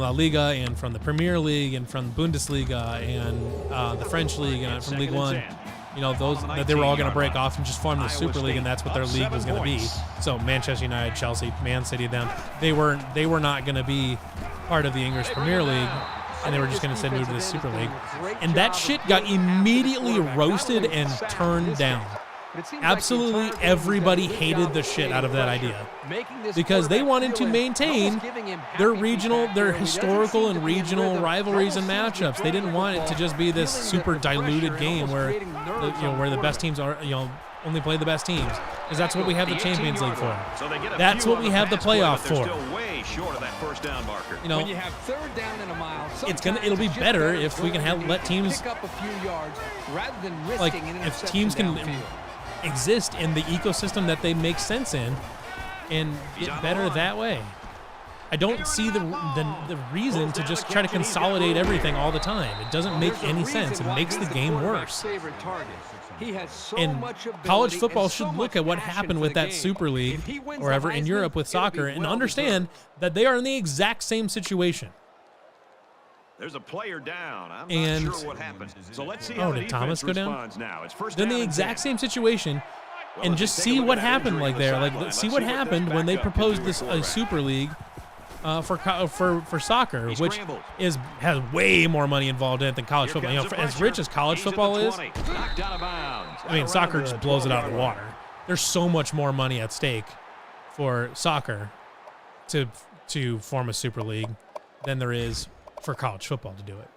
Liga and from the Premier League and from Bundesliga and the French League and from League One. Those that they were all going to break off and just form the Super League, and that's what their league was going to be. So Manchester United, Chelsea, Man City, they were not going to be part of the English Premier League, and they were just going to say move to the Super League. And that shit got immediately roasted and turned down. Absolutely everybody hated the shit out of that idea because they wanted to maintain their historical and regional rivalries and matchups. They didn't want it to just be this super diluted game where where the best teams are, only play the best teams, because that's what we have the Champions League for. That's what we have the playoff for. When you have third down and a mile, it'll be better if we can let teams pick up a few yards rather than risking like an if teams can downfield. exist in the ecosystem that they make sense in and get better that way. I don't see the reason to just try to consolidate everything all the time. It doesn't make any sense. It makes the game worse. And college football should look at what happened with that Super League or ever in Europe with soccer and understand that they are in the exact same situation. There's a player down. I'm And not sure what happened. So let's see how the did Thomas go defense down? responds now. It's first Then down the and exact 10. same situation, Well, and if just they take a see look what at that happened injury like on the there. sideline, Let's see let's what see what happened this when they backup proposed can do this to your Super League for soccer, He which scrambled. has way more money involved in it than college Here football. comes the As pressure. rich as college He's at football the is, 20. Knocked out of bounds. I mean, Around soccer the just blows it out of the 12-yard water. There's so much more money at stake for soccer to form a Super League than there is for college football to do it.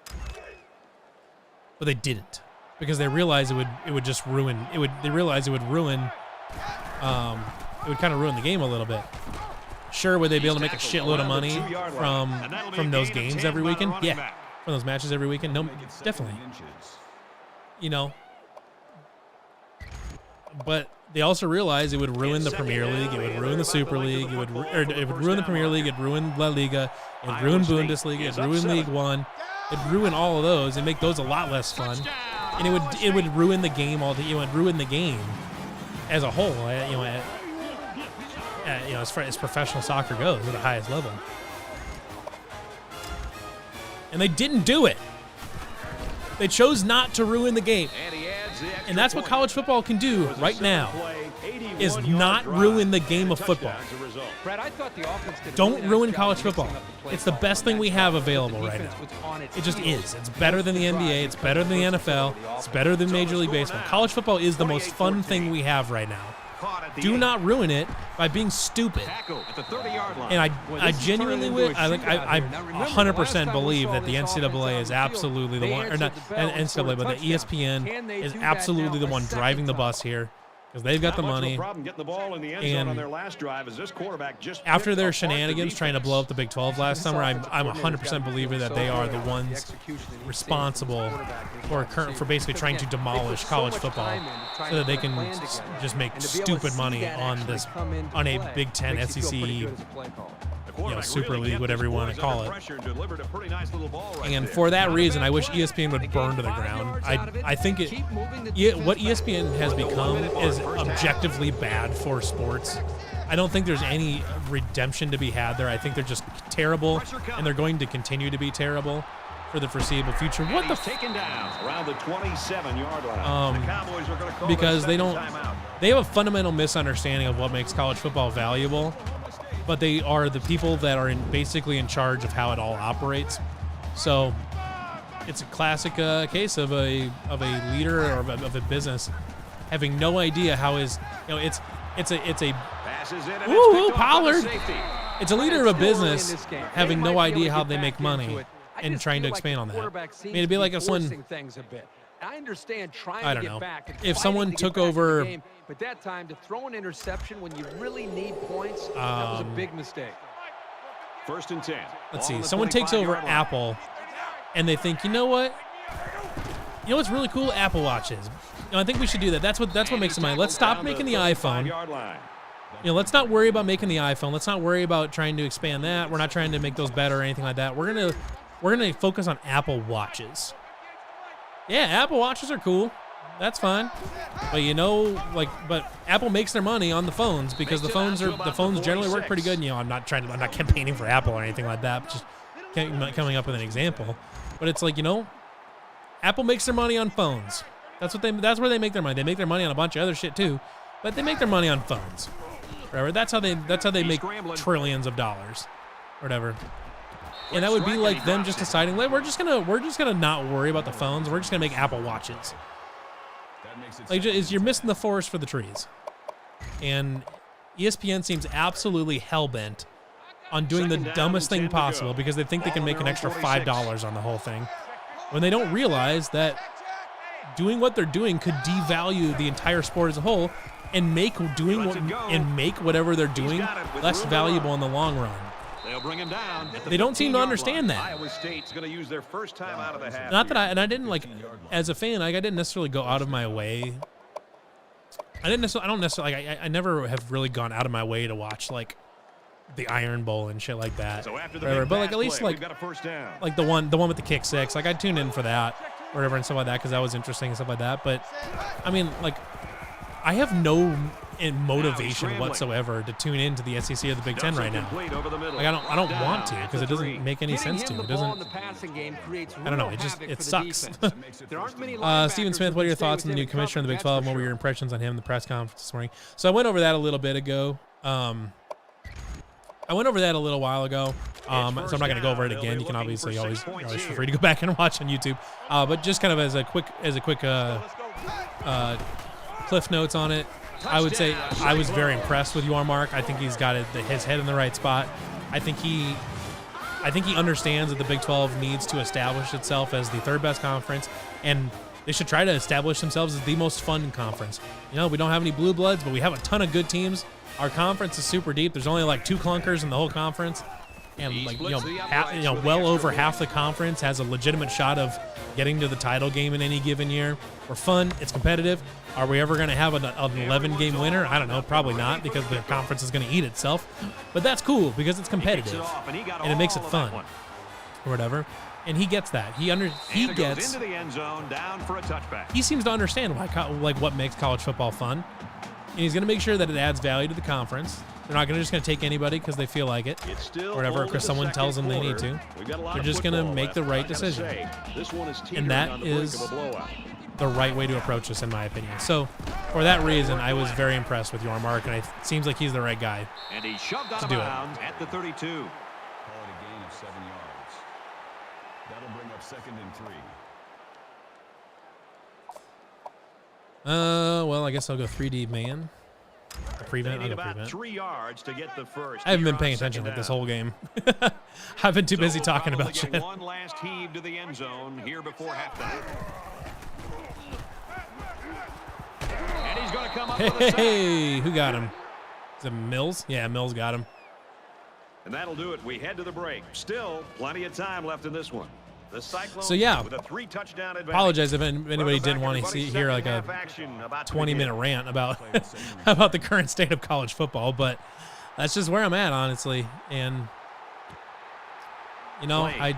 But they didn't because they realized it would just ruin it. They realized it would ruin it would kind of ruin the game a little bit. Sure, would they be able to make a shitload of money from those games every weekend? Yeah, from those matches every weekend. No, definitely. But they also realized it would ruin the Premier League. It would ruin the Super League. It would ruin the Premier League. It'd ruin La Liga. It'd ruin Bundesliga. It'd ruin League One. It'd ruin all of those and make those a lot less fun. And it would ruin the game all. It would ruin the game as a whole. As far as professional soccer goes, at the highest level. And they didn't do it. They chose not to ruin the game. And that's what college football can do right now, is not ruin the game of football. Brad, I thought the offense did a Don't really nice ruin job college mixing football. up the play It's the calling. best thing we That's have the available right defense now. was on its It just heels. is. It's better than the NBA. It's better than the NFL. It's better than Major League Baseball. College football is the most fun thing we have right now. Do not ruin it by being stupid. And I genuinely would. I 100% believe that the NCAA is absolutely the one, or not NCAA, but the ESPN is absolutely the one driving the bus here. Because they've got the money. And after their shenanigans trying to blow up the Big 12 last summer, I'm 100% believer that they are the ones responsible for basically trying to demolish college football so that they can just make stupid money on a Big 10 SEC Super League, whatever you want to call it. And for that reason, I wish ESPN would burn to the ground. I think what ESPN has become is objectively bad for sports. I don't think there's any redemption to be had there. I think they're just terrible, and they're going to continue to be terrible for the foreseeable future. What the taken down around the 27-yard line. The Cowboys are going to call because they timeout. have a fundamental misunderstanding of what makes college football valuable, but they are the people that are basically in charge of how it all operates. So it's a classic case of a leader or of a business having no idea how it's a Pollard. It's a leader of a business having no idea how they make money and trying to expand on that. I mean, it'd be like if someone, I understand trying I to don't get know, back and if fighting someone to get took back in the over, game, but that time to throw an interception when you really need points, that was a big mistake. First and 10. Let's see, someone takes over Apple, and they think, you know what's really cool? Apple Watches. I think we should do that. That's what makes them money. Let's stop making the iPhone. Let's not worry about making the iPhone. Let's not worry about trying to expand that. We're not trying to make those better or anything like that. We're gonna focus on Apple Watches. Yeah, Apple Watches are cool. That's fine. But but Apple makes their money on the phones because the phones generally work pretty good. I'm not campaigning for Apple or anything like that. Just coming up with an example. But it's like, Apple makes their money on phones. That's where they make their money. They make their money on a bunch of other shit too, but they make their money on phones. Whatever. That's how they make trillions of dollars, or whatever. And that would be like them just deciding, like, we're just gonna not worry about the phones. We're just gonna make Apple Watches. Like, you're missing the forest for the trees. And ESPN seems absolutely hell-bent on doing the dumbest thing possible because they think they can make an extra $5 on the whole thing, when they don't realize that doing what they're doing could devalue the entire sport as a whole and make whatever they're doing less valuable in the long run. They'll bring him down. They don't seem to understand that. Iowa State's going to use their first time out of the half. Not that I didn't, like, as a fan, like, I didn't necessarily go out of my way. I never have really gone out of my way to watch, like, the Iron Bowl and shit like that. So after the Whatever. big But, like, pass at least, play, like, we've got a first down. like the one with the kick six, like, I tuned in for that, whatever, and stuff like that, because that was interesting and stuff like that. But I mean, like, I have no motivation whatsoever to tune into the SEC or the Big Ten right now. Like, I don't want to, because it doesn't make any sense to. It doesn't. I don't know. It sucks. Stephen Smith, what are your thoughts on the new commissioner of the Big 12? What were your impressions on him in the press conference this morning? So I went over that a little bit ago. I went over that a little while ago, so I'm not going to go over it again. You can obviously you're always feel free to go back and watch on YouTube. But just kind of as a quick cliff notes on it, I would say I was very impressed with Mark. I think he's got his head in the right spot. I think he understands that the Big 12 needs to establish itself as the third best conference, and they should try to establish themselves as the most fun conference. You know, we don't have any blue bloods, but we have a ton of good teams. Our conference is super deep. There's only like 2 clunkers in the whole conference, and like well over half the conference has a legitimate shot of getting to the title game in any given year. We're fun. It's competitive. Are we ever going to have an 11-game winner? I don't know. Probably not, because the conference is going to eat itself. But that's cool because it's competitive and it makes it fun or whatever. And he gets that. He gets into the end zone, down for a touchback. He seems to understand what makes college football fun. And he's going to make sure that it adds value to the conference. They're not just going to take anybody because they feel like it or whatever, because someone tells them they need to. They're just going to make the right decision. And that is the right way to approach this, in my opinion. So for that reason, I was very impressed with Mark, and it seems like he's the right guy and he shoved out of bounds at the 32. Call it a gain of 7 yards. That'll bring up 2nd and 3. Well, I guess I'll go 3D man. Prevent. I'll go prevent. 3 yards to get the first. I haven't been paying attention to this whole game. I've been too busy talking about shit. One last heave to the end zone here before halftime. And he's going to come up with a sack. Hey, who got him? Is it Mills? Yeah, Mills got him. And that'll do it. We head to the break. Still plenty of time left in this one. The Cyclones with a 3-touchdown advantage. Apologize if anybody didn't want to hear like a 20-minute rant about about the current state of college football, but that's just where I'm at, honestly. And you know, I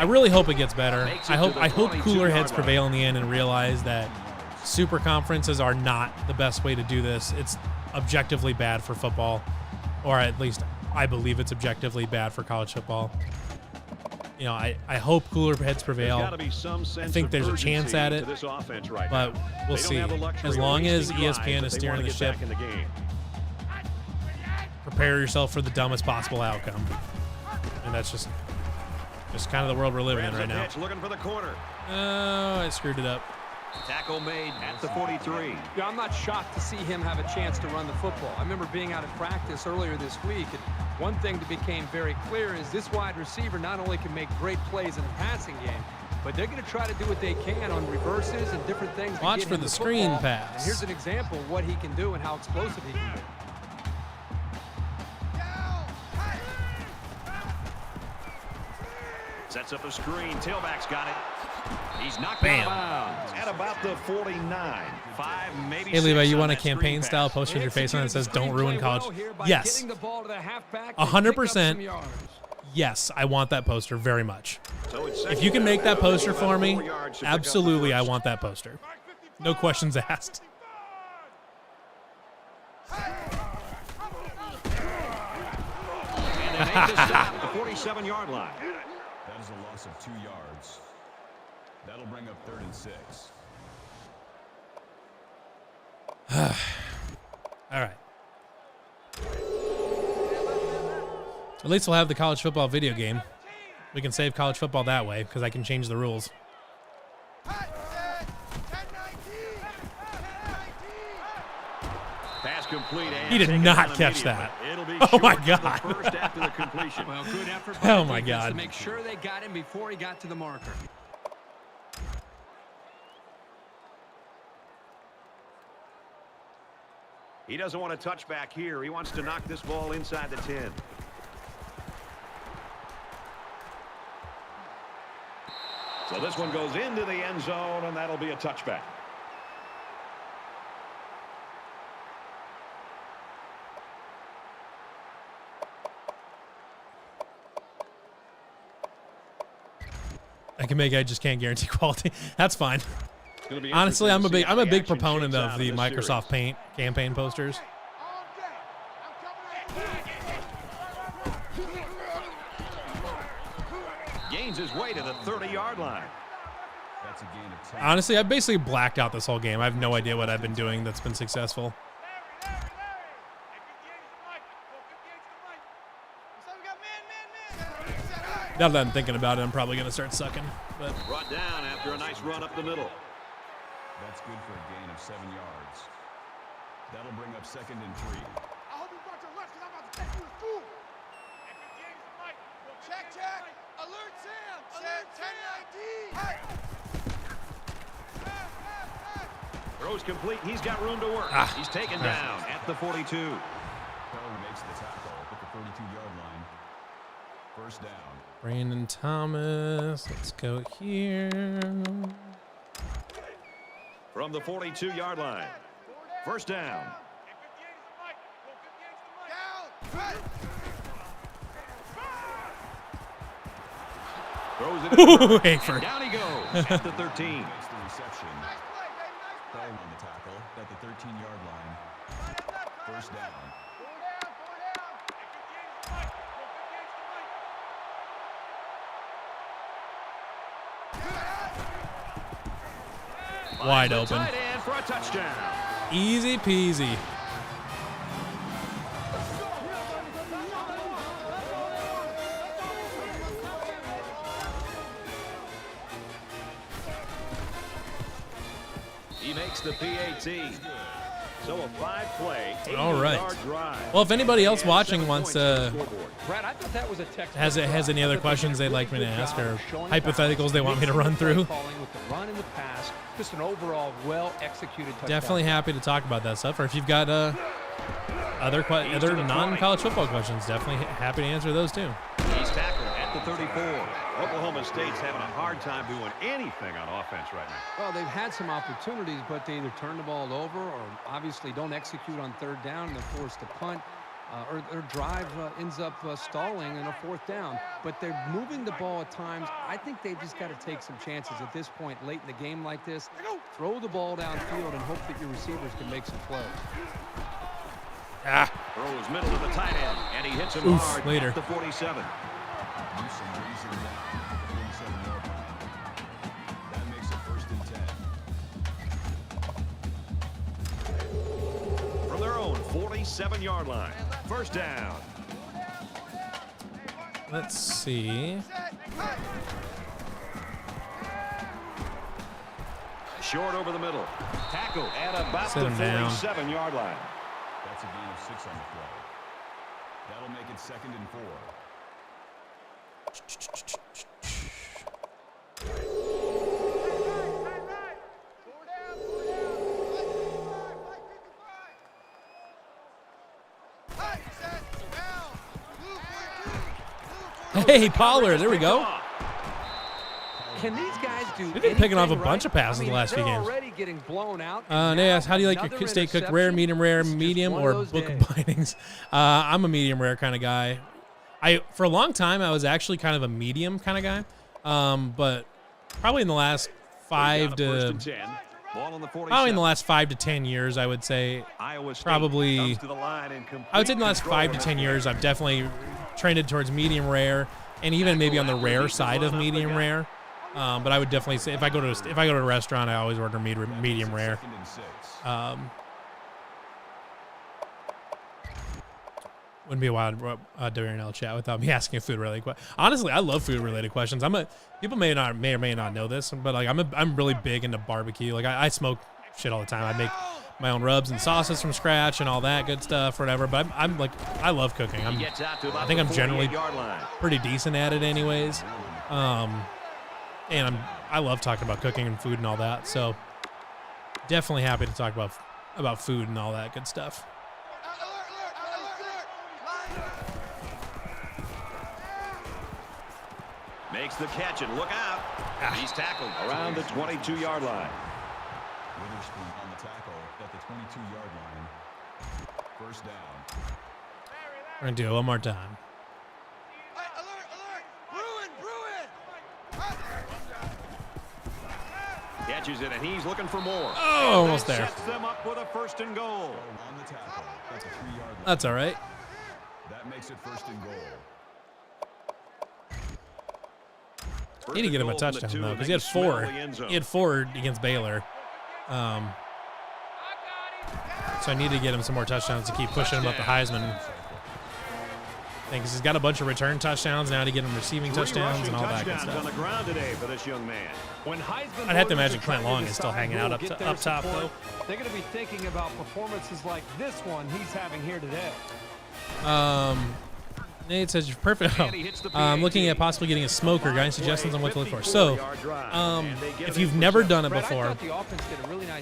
really hope it gets better. I hope cooler heads prevail in the end and realize that super conferences are not the best way to do this. It's objectively bad for football, or at least I believe it's objectively bad for college football. You know, I hope cooler heads prevail. I think there's a chance at it, but we'll see. As long as ESPN is steering the ship, prepare yourself for the dumbest possible outcome. And that's just kind of the world we're living in right now. Looking for the corner. Oh, I screwed it up. Tackle made at the 43. Yeah, I'm not shocked to see him have a chance to run the football. I remember being out at practice earlier this week, and one thing that became very clear is this wide receiver not only can make great plays in the passing game, but they're going to try to do what they can on reverses and different things. Watch for the screen pass. And here's an example of what he can do and how explosive he can be. Sets up a screen. Tailback's got it. He's knocked Bam. out of bounds at about the 49. 5, maybe. Hey, Levi, you want a campaign style poster with your face on it that says "Don't ruin college"? Yes, 100%. Yes, I want that poster very much. If you can make that poster for me, absolutely, I want that poster. No questions asked. And they made the stop at the 47-yard line. That is a loss of 2 yards. That'll bring up 3rd and 6. All right. At least we'll have the college football video game. We can save college football that way because I can change the rules. Pass complete. And He did taken not down catch immediately. that. It'll be Oh my short for the God. first after the completion. Well, good effort Oh by my the defense God. to make sure they got him before he got to the marker. He doesn't want to touch back here. He wants to knock this ball inside the 10. So this one goes into the end zone, and that'll be a touchback. I just can't guarantee quality. That's fine. Honestly, I'm a big proponent of the Microsoft Paint campaign posters. Gains his way to the 30-yard line. That's a gain of 10. Honestly, I basically blacked out this whole game. I have no idea what I've been doing that's been successful. Now that I'm thinking about it, I'm probably going to start sucking. But Brought down after a nice run up the middle. That's good for a gain of 7 yards. That'll bring up 2nd and 3. I hope you brought your lunch because I'm about to take you to school. Check, check. Alert Sam. Alert Sam. 10-19. Hey. Throws complete. He's got room to work. He's taken down at the 42. Keller makes the tackle at the 42-yard line. First down. Brandon Thomas, let's go here. From the 42-yard line. First down. Throws it in the Hayford. down he goes at the 13. Makes the reception. Keller on the tackle at the 13-yard line. First down. Wide Finds the open. tight end for a touchdown. Easy peasy. He makes the PAT. So a 5-play, 80-yard drive. Well, if anybody else And watching 7 wants points on the to scoreboard. Brad, I thought that was a textbook has any other questions they'd like me to ask or hypotheticals they want me to run through, calling with the run and the pass, just an overall well-executed touchdown. definitely happy to talk about that stuff. Or if you've got other non-college football questions, definitely happy to answer those too. He's tackled at the 34. Oklahoma State's having a hard time doing anything on offense right now. Well, they've had some opportunities, but they either turn the ball over or obviously don't execute on third down and they're forced to punt. Or their drive ends up stalling in a fourth down. But they're moving the ball at times. I think they've just got to take some chances at this point late in the game like this. Throw the ball downfield and hope that your receivers can make some plays. Throws middle to the tight end, and he hits him Oof, hard later. at the 47. Newsom brings him down at the 47-yard line. That makes it 1st and 10. From their own 47-yard line. First down. Let's see. Short over the middle. Tackle at about Set the him down. 47-yard line. That's a gain of 6 on the play. That'll make it 2nd and 4. Hey, Pollard, there we go. Can these guys do They've been picking off a anything bunch of right? passes I mean, the last few they're games. already getting blown out. They asked, how do you like Another your steak cooked? Rare, interception? medium rare, It's just medium, one or of those book days. of bindings? I'm a medium rare kind of guy. For a long time, I was actually kind of a medium kind of guy. But probably in the last 5 They've got a to 1st and 10. Ball on the 47. probably in the last 5 to 10 years, I would say. Iowa State probably- comes to the line and I would say in the last complete 5 to 10 years, I've definitely trended towards medium rare, and even maybe on the rare side of medium rare. But I would definitely say if I go to a restaurant, I always order medium rare. 2nd and 6. Wouldn't be a wild WRNL chat without me asking a food-related question. Honestly, I love food-related questions. People may or may not know this, but like I'm really big into barbecue. Like I smoke shit all the time. I make my own rubs and sauces from scratch and all that good stuff, whatever. But I'm like, I love cooking. I think I'm generally pretty decent at it, anyways. And I love talking about cooking and food and all that. So definitely happy to talk about food and all that good stuff. Makes the catch, and look out. He's tackled around the 22-yard line. Witherspoon on the tackle at the 22-yard line. First down. We're going to do it one more time. Catches it, and he's looking for more. Oh, almost there. Sets them up with a first and goal. On the tackle. That's a 3-yard line. That's all right. That makes it first and goal. Need to get him a touchdown, though, because he had four. He had four against Baylor. So I need to get him some more touchdowns to keep pushing him up the Heisman. Because he's got a bunch of return touchdowns now to get him receiving touchdowns and all that good stuff. On the ground today for this young man. When Heisman I'd have to voters imagine are Clint trying Long to is still decide hanging who out will up get their top, support, though. They're going to be thinking about performances like this one he's having here today. Nate says you're perfect. I'm looking at possibly getting a smoker. Got any suggestions on what to look for? So, if you've never done it before,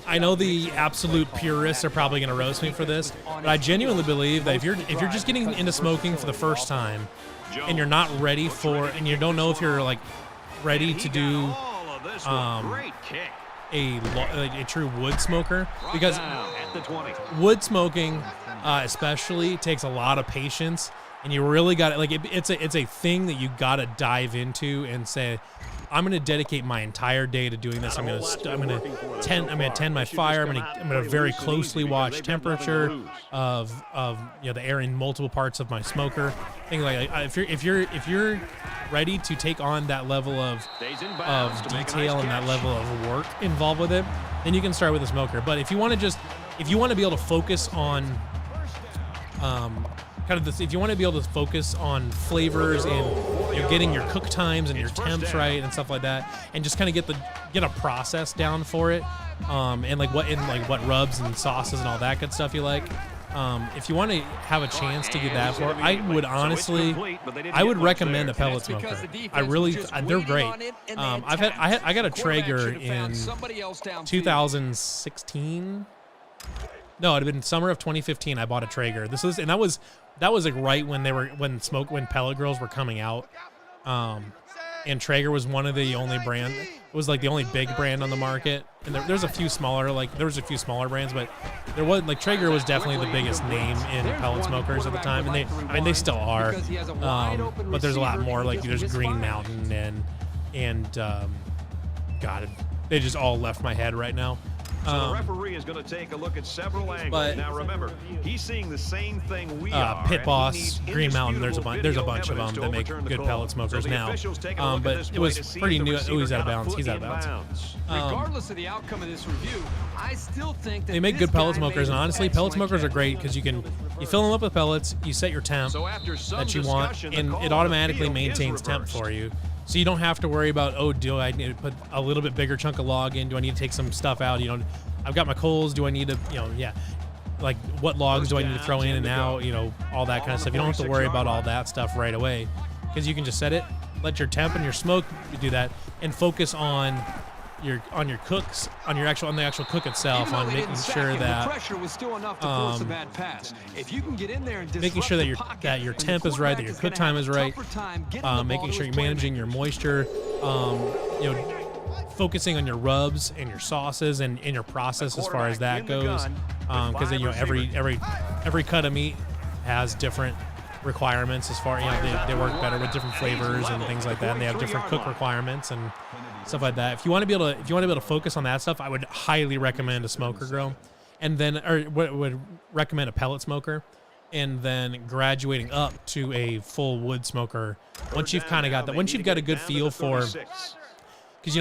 I know the absolute purists are probably going to roast me for this, but I genuinely believe that if you're just getting into smoking for the first time and you're not ready for, and you don't know if you're like ready to do a true wood smoker, because wood smoking especially takes a lot of patience. And you really got to, like, it's a thing that you got to dive into and say, I'm going to dedicate my entire day to doing this. I'm going to tend my fire. I'm going to very closely watch temperature of the air in multiple parts of my smoker. Things like if you're ready to take on that level of detail and that level of work involved with it, then you can start with a smoker. But if you want to be able to focus on if you want to be able to focus on flavors and getting your cook times and your temps right and stuff like that, and just kind of get a process down for it, and what rubs and sauces and all that good stuff you like. If you want to have a chance to get that for it, I would recommend a pellet smoker. They're great. I got a Traeger in 2016. No, it had been summer of 2015. I bought a Traeger. That was like right when when pellet grills were coming out. And Traeger was one of the only brand. It was like the only big brand on the market. And there's a few smaller brands, but Traeger was definitely the biggest name in pellet smokers at the time, and they still are. But there's a lot more. Like there's Green Mountain and God, they just all left my head right now. So the referee is going to take a look at several angles. Now remember, he's seeing the same thing we are. Pit Boss, Green Mountain, there's a bunch of them that make good pellet smokers now. But it was pretty new. Oh, he's out of bounds. He's out of bounds. Regardless of the outcome of this review, I still think that they make good pellet smokers, and honestly, pellet smokers are great because you fill them up with pellets, you set your temp that you want, and it automatically maintains temp for you. So you don't have to worry about, do I need to put a little bit bigger chunk of log in? Do I need to take some stuff out? I've got my coals. Do I need to, like what logs do I need to throw in and out? All that kind of stuff. You don't have to worry about all that stuff right away because you can just set it, let your temp and your smoke do that, and focus on your cooks, on the actual cook itself, on making sure that pressure was still enough to force a bad pass. If you can get in there and making sure that your temp is right, that your cook time is right, making sure you're managing your moisture, focusing on your rubs and your sauces and your process as far as that goes, because every cut of meat has different requirements as far they work better with different flavors and things like that, and they have different cook requirements and stuff like that. If you want to be able to focus on that stuff, I would highly recommend a smoker grill, would recommend a pellet smoker, and then graduating up to a full wood smoker once you've kind of got that. Once you've got a good feel for, because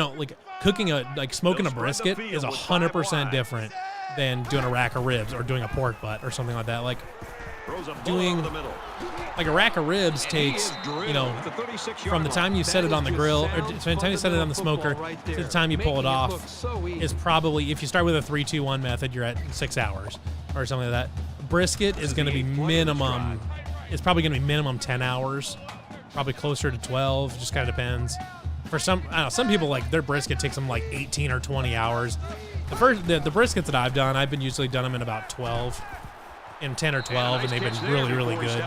smoking a brisket is 100% different than doing a rack of ribs or doing a pork butt or something like that. Like doing like a rack of ribs takes, from the time you set it on the grill, or from the time you set it on the smoker to the time you pull it off, is probably, if you start with a 3-2-1 method, you're at 6 hours or something like that. Brisket is going to be minimum, it's probably going to be minimum 10 hours, probably closer to 12, just kind of depends. For some, I don't know, some people, like, their brisket takes them like 18 or 20 hours. The briskets that I've done, I've been usually done them in about 12. In 10 or 12, and they've been really, really good.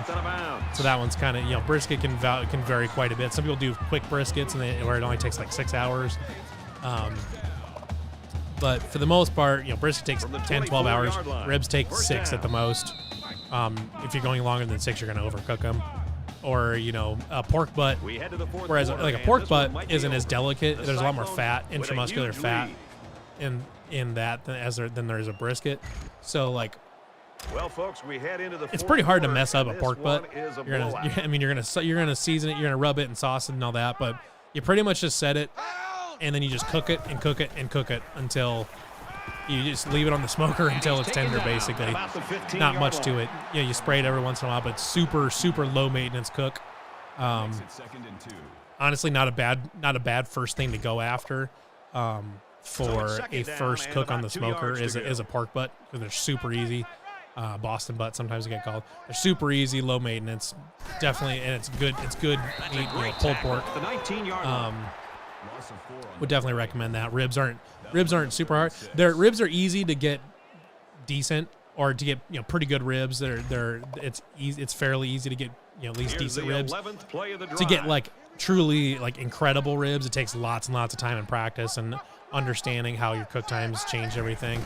So that one's kind of, brisket can vary quite a bit. Some people do quick briskets where it only takes like 6 hours. But for the most part, brisket takes 10, 12 hours. Ribs take 6 at the most. If you're going longer than 6, you're going to overcook them. Or, a pork butt, whereas like a pork butt isn't as delicate. There's a lot more fat, intramuscular fat in that than there is a brisket. So, like, well, folks, we head into the it's pretty hard to mess up a pork butt. You're gonna season it, you're gonna rub it and sauce it and all that, but you pretty much just set it, and then you just cook it and cook it and cook it until you just leave it on the smoker until it's tender. Basically, not much to it. You spray it every once in a while, but super, super low maintenance cook. Honestly, not a bad first thing to go after. For a first cook on the smoker is a pork butt, because they're super easy. Boston butt, sometimes they get called. They're super easy, low maintenance, definitely, and it's good. It's good meat, pulled pork. Would definitely recommend that. Ribs aren't super hard. Ribs are easy to get decent, or to get pretty good ribs. It's fairly easy to get at least decent ribs. To get like truly like incredible ribs, it takes lots and lots of time and practice and understanding how your cook times change everything.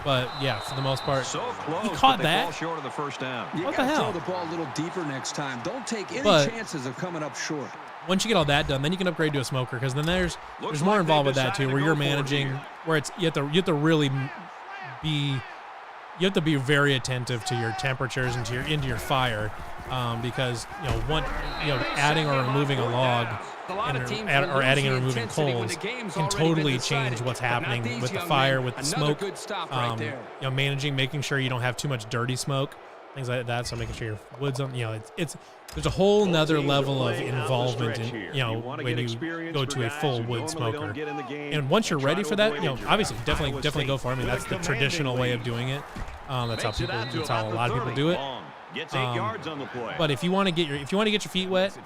But yeah, for the most part, he caught that. Short of the first down. What the hell? Throw the ball a little deeper next time. Don't take any chances of coming up short. Once you get all that done, then you can upgrade to a smoker, because then there's more involved with that too, where you're managing, where it's you have to really be very attentive to your temperatures and into your fire, because adding or removing a log or adding and removing coals can totally change what's happening with the fire, with the smoke. Making sure you don't have too much dirty smoke, things like that. So making sure your wood's on. There's a whole nother level of involvement in when you go to a full wood smoker. And once you're ready for that, obviously definitely go for it. I mean, that's the traditional way of doing it. That's how a lot of people do it. But if you want to get your feet wet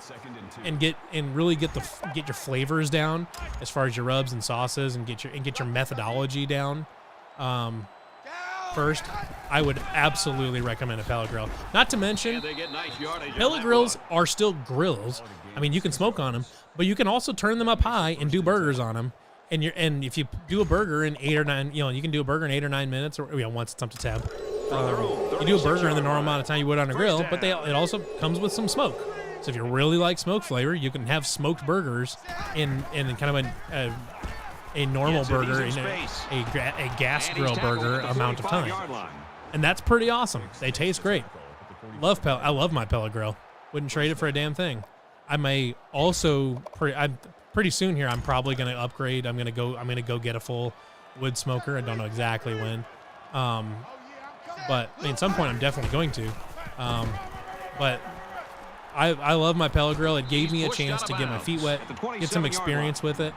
and really get your flavors down as far as your rubs and sauces, and get your methodology down, first, I would absolutely recommend a pellet grill. Not to mention, pellet grills are still grills. I mean, you can smoke on them, but you can also turn them up high and do burgers on them. And if you do a burger in 8 or 9, you can do a burger in 8 or 9 minutes, or once it's up to temp. You do a burger in the normal amount of time you would on a grill, but it also comes with some smoke. So if you really like smoke flavor, you can have smoked burgers in kind of a normal burger in a gas grill burger amount of time, and that's pretty awesome. They taste great. I love my pellet grill. Wouldn't trade it for a damn thing. I may also pretty soon here, I'm probably going to upgrade. I'm going to go get a full wood smoker. I don't know exactly when. But at some point I'm definitely going to. But I love my pellet grill. It gave me a chance to get my feet wet, get some experience with it,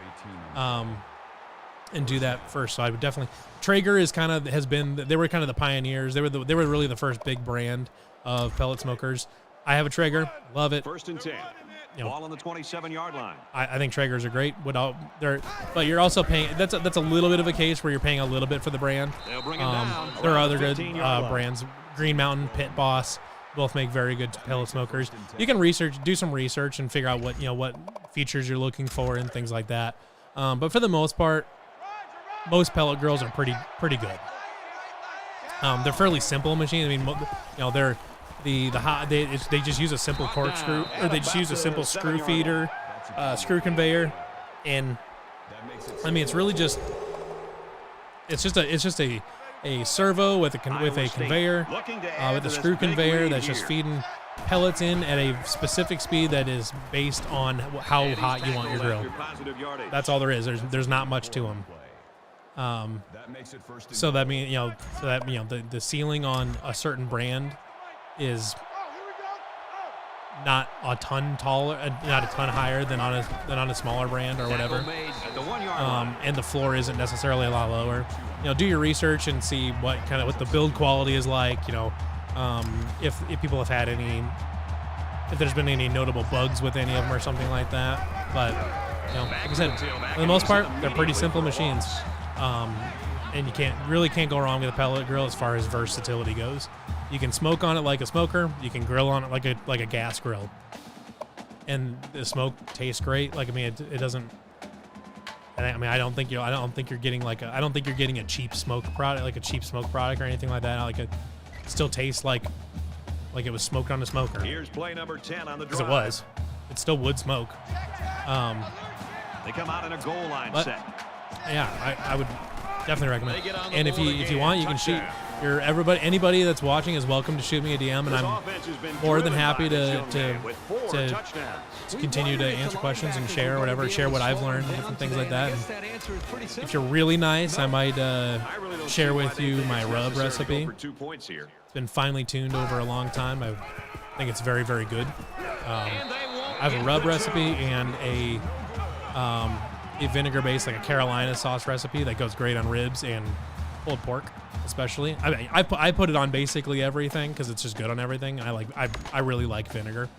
and do that first. So I would definitely. Traeger they were kind of the pioneers. They were really the first big brand of pellet smokers. I have a Traeger, love it. First and 10. Ball on the 27-yard line. I think Traegers are great. But you're also paying. That's a little bit of a case where you're paying a little bit for the brand. There are other good brands. Green Mountain, Pit Boss, both make very good pellet smokers. You can do some research, and figure out what features you're looking for and things like that. But for the most part, most pellet grills are pretty good. They're fairly simple machines. I mean, they're. They just use a simple corkscrew, or they just use a simple screw feeder, screw conveyor, and I mean it's really just a servo with a conveyor, with a screw conveyor that's just feeding pellets in at a specific speed that is based on how hot you want your grill. That's all there is. There's not much to them. That makes it first and So that mean the ceiling on a certain brand is not a ton taller, not a ton higher than on a smaller brand or whatever. At the 1 yard line. And the floor isn't necessarily a lot lower. Do your research and see what the build quality is like. If people have had if there's been any notable bugs with any of them or something like that. But like I said, for the most part, they're pretty simple machines. And you can't go wrong with a pellet grill as far as versatility goes. You can smoke on it like a smoker. You can grill on it like a gas grill, and the smoke tastes great. It doesn't. I don't think you're getting a cheap smoke product, or anything like that. It still tastes like it was smoked on a smoker. Here's play number 10 on the drive. Because it was. It still would smoke. They come out in a goal line set. Yeah, I would definitely recommend. And if you want, you can shoot. Anybody that's watching is welcome to shoot me a DM, and I'm more than happy to continue to answer questions and share what I've learned, different things like that. And if you're really nice, I might share with you my rub recipe. It's been finely tuned over a long time. I think it's very, very good. I have a rub recipe and a vinegar-based, like a Carolina sauce recipe that goes great on ribs and pulled pork, especially. I put it on basically everything because it's just good on everything. I really like vinegar.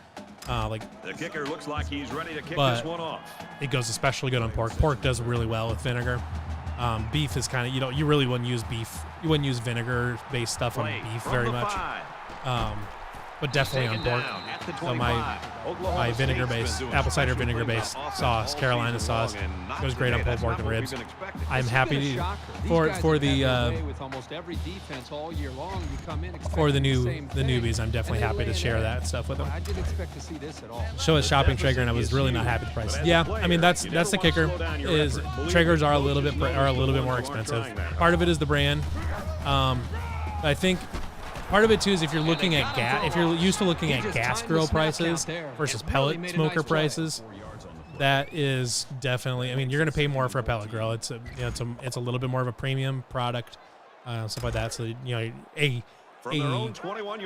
The kicker looks like he's ready to kick this one off. It goes especially good on pork. Pork does really well with vinegar. Beef is kind of, you really wouldn't use beef. You wouldn't use vinegar-based stuff on beef very much. But definitely on pork. So my vinegar-based, apple cider vinegar-based sauce, Carolina sauce, goes great on pulled pork and ribs. I'm happy to, for the newbies, I'm definitely happy to share that stuff with them. I didn't expect to see this at all. Show us shopping Traeger, and I was really not happy with the price. Yeah, that's the kicker. Is Traegers are a little bit more expensive. Part of it is the brand. I think part of it too is if you're looking at if you're used to looking at gas grill prices versus pellet smoker prices, that is definitely. You're going to pay more for a pellet grill. It's a little bit more of a premium product, stuff like that. So a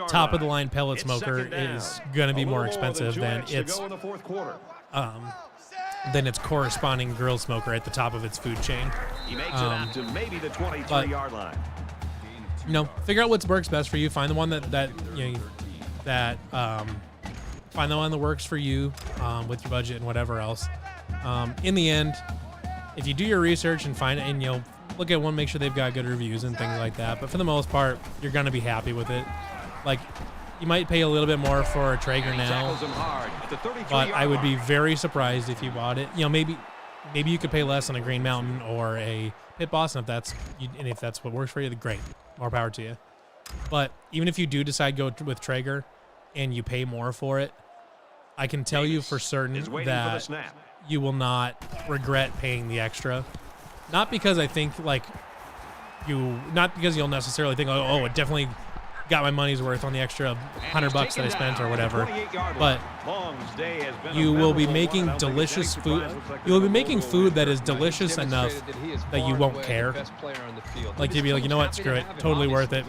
top of the line pellet smoker is going to be more expensive than its corresponding grill smoker at the top of its food chain. He makes it out to maybe the 23-yard line. Figure out what works best for you. Find the one find the one that works for you with your budget and whatever else. In the end, if you do your research and find it, and look at one, make sure they've got good reviews and things like that. But for the most part, you're gonna be happy with it. You might pay a little bit more for a Traeger now, but I would be very surprised if you bought it. Maybe you could pay less on a Green Mountain or a Pit Boss, and if that's what works for you, then great. More power to you. But even if you do decide to go with Traeger and you pay more for it, I can tell you for certain that you will not regret paying the extra. Not because I think not because you'll necessarily think, oh, it definitely got my money's worth on the extra $100 that I spent or whatever. But you will be making delicious food. You will be making food that is delicious enough that you won't care. You'll be like, you know what, screw it, totally worth it.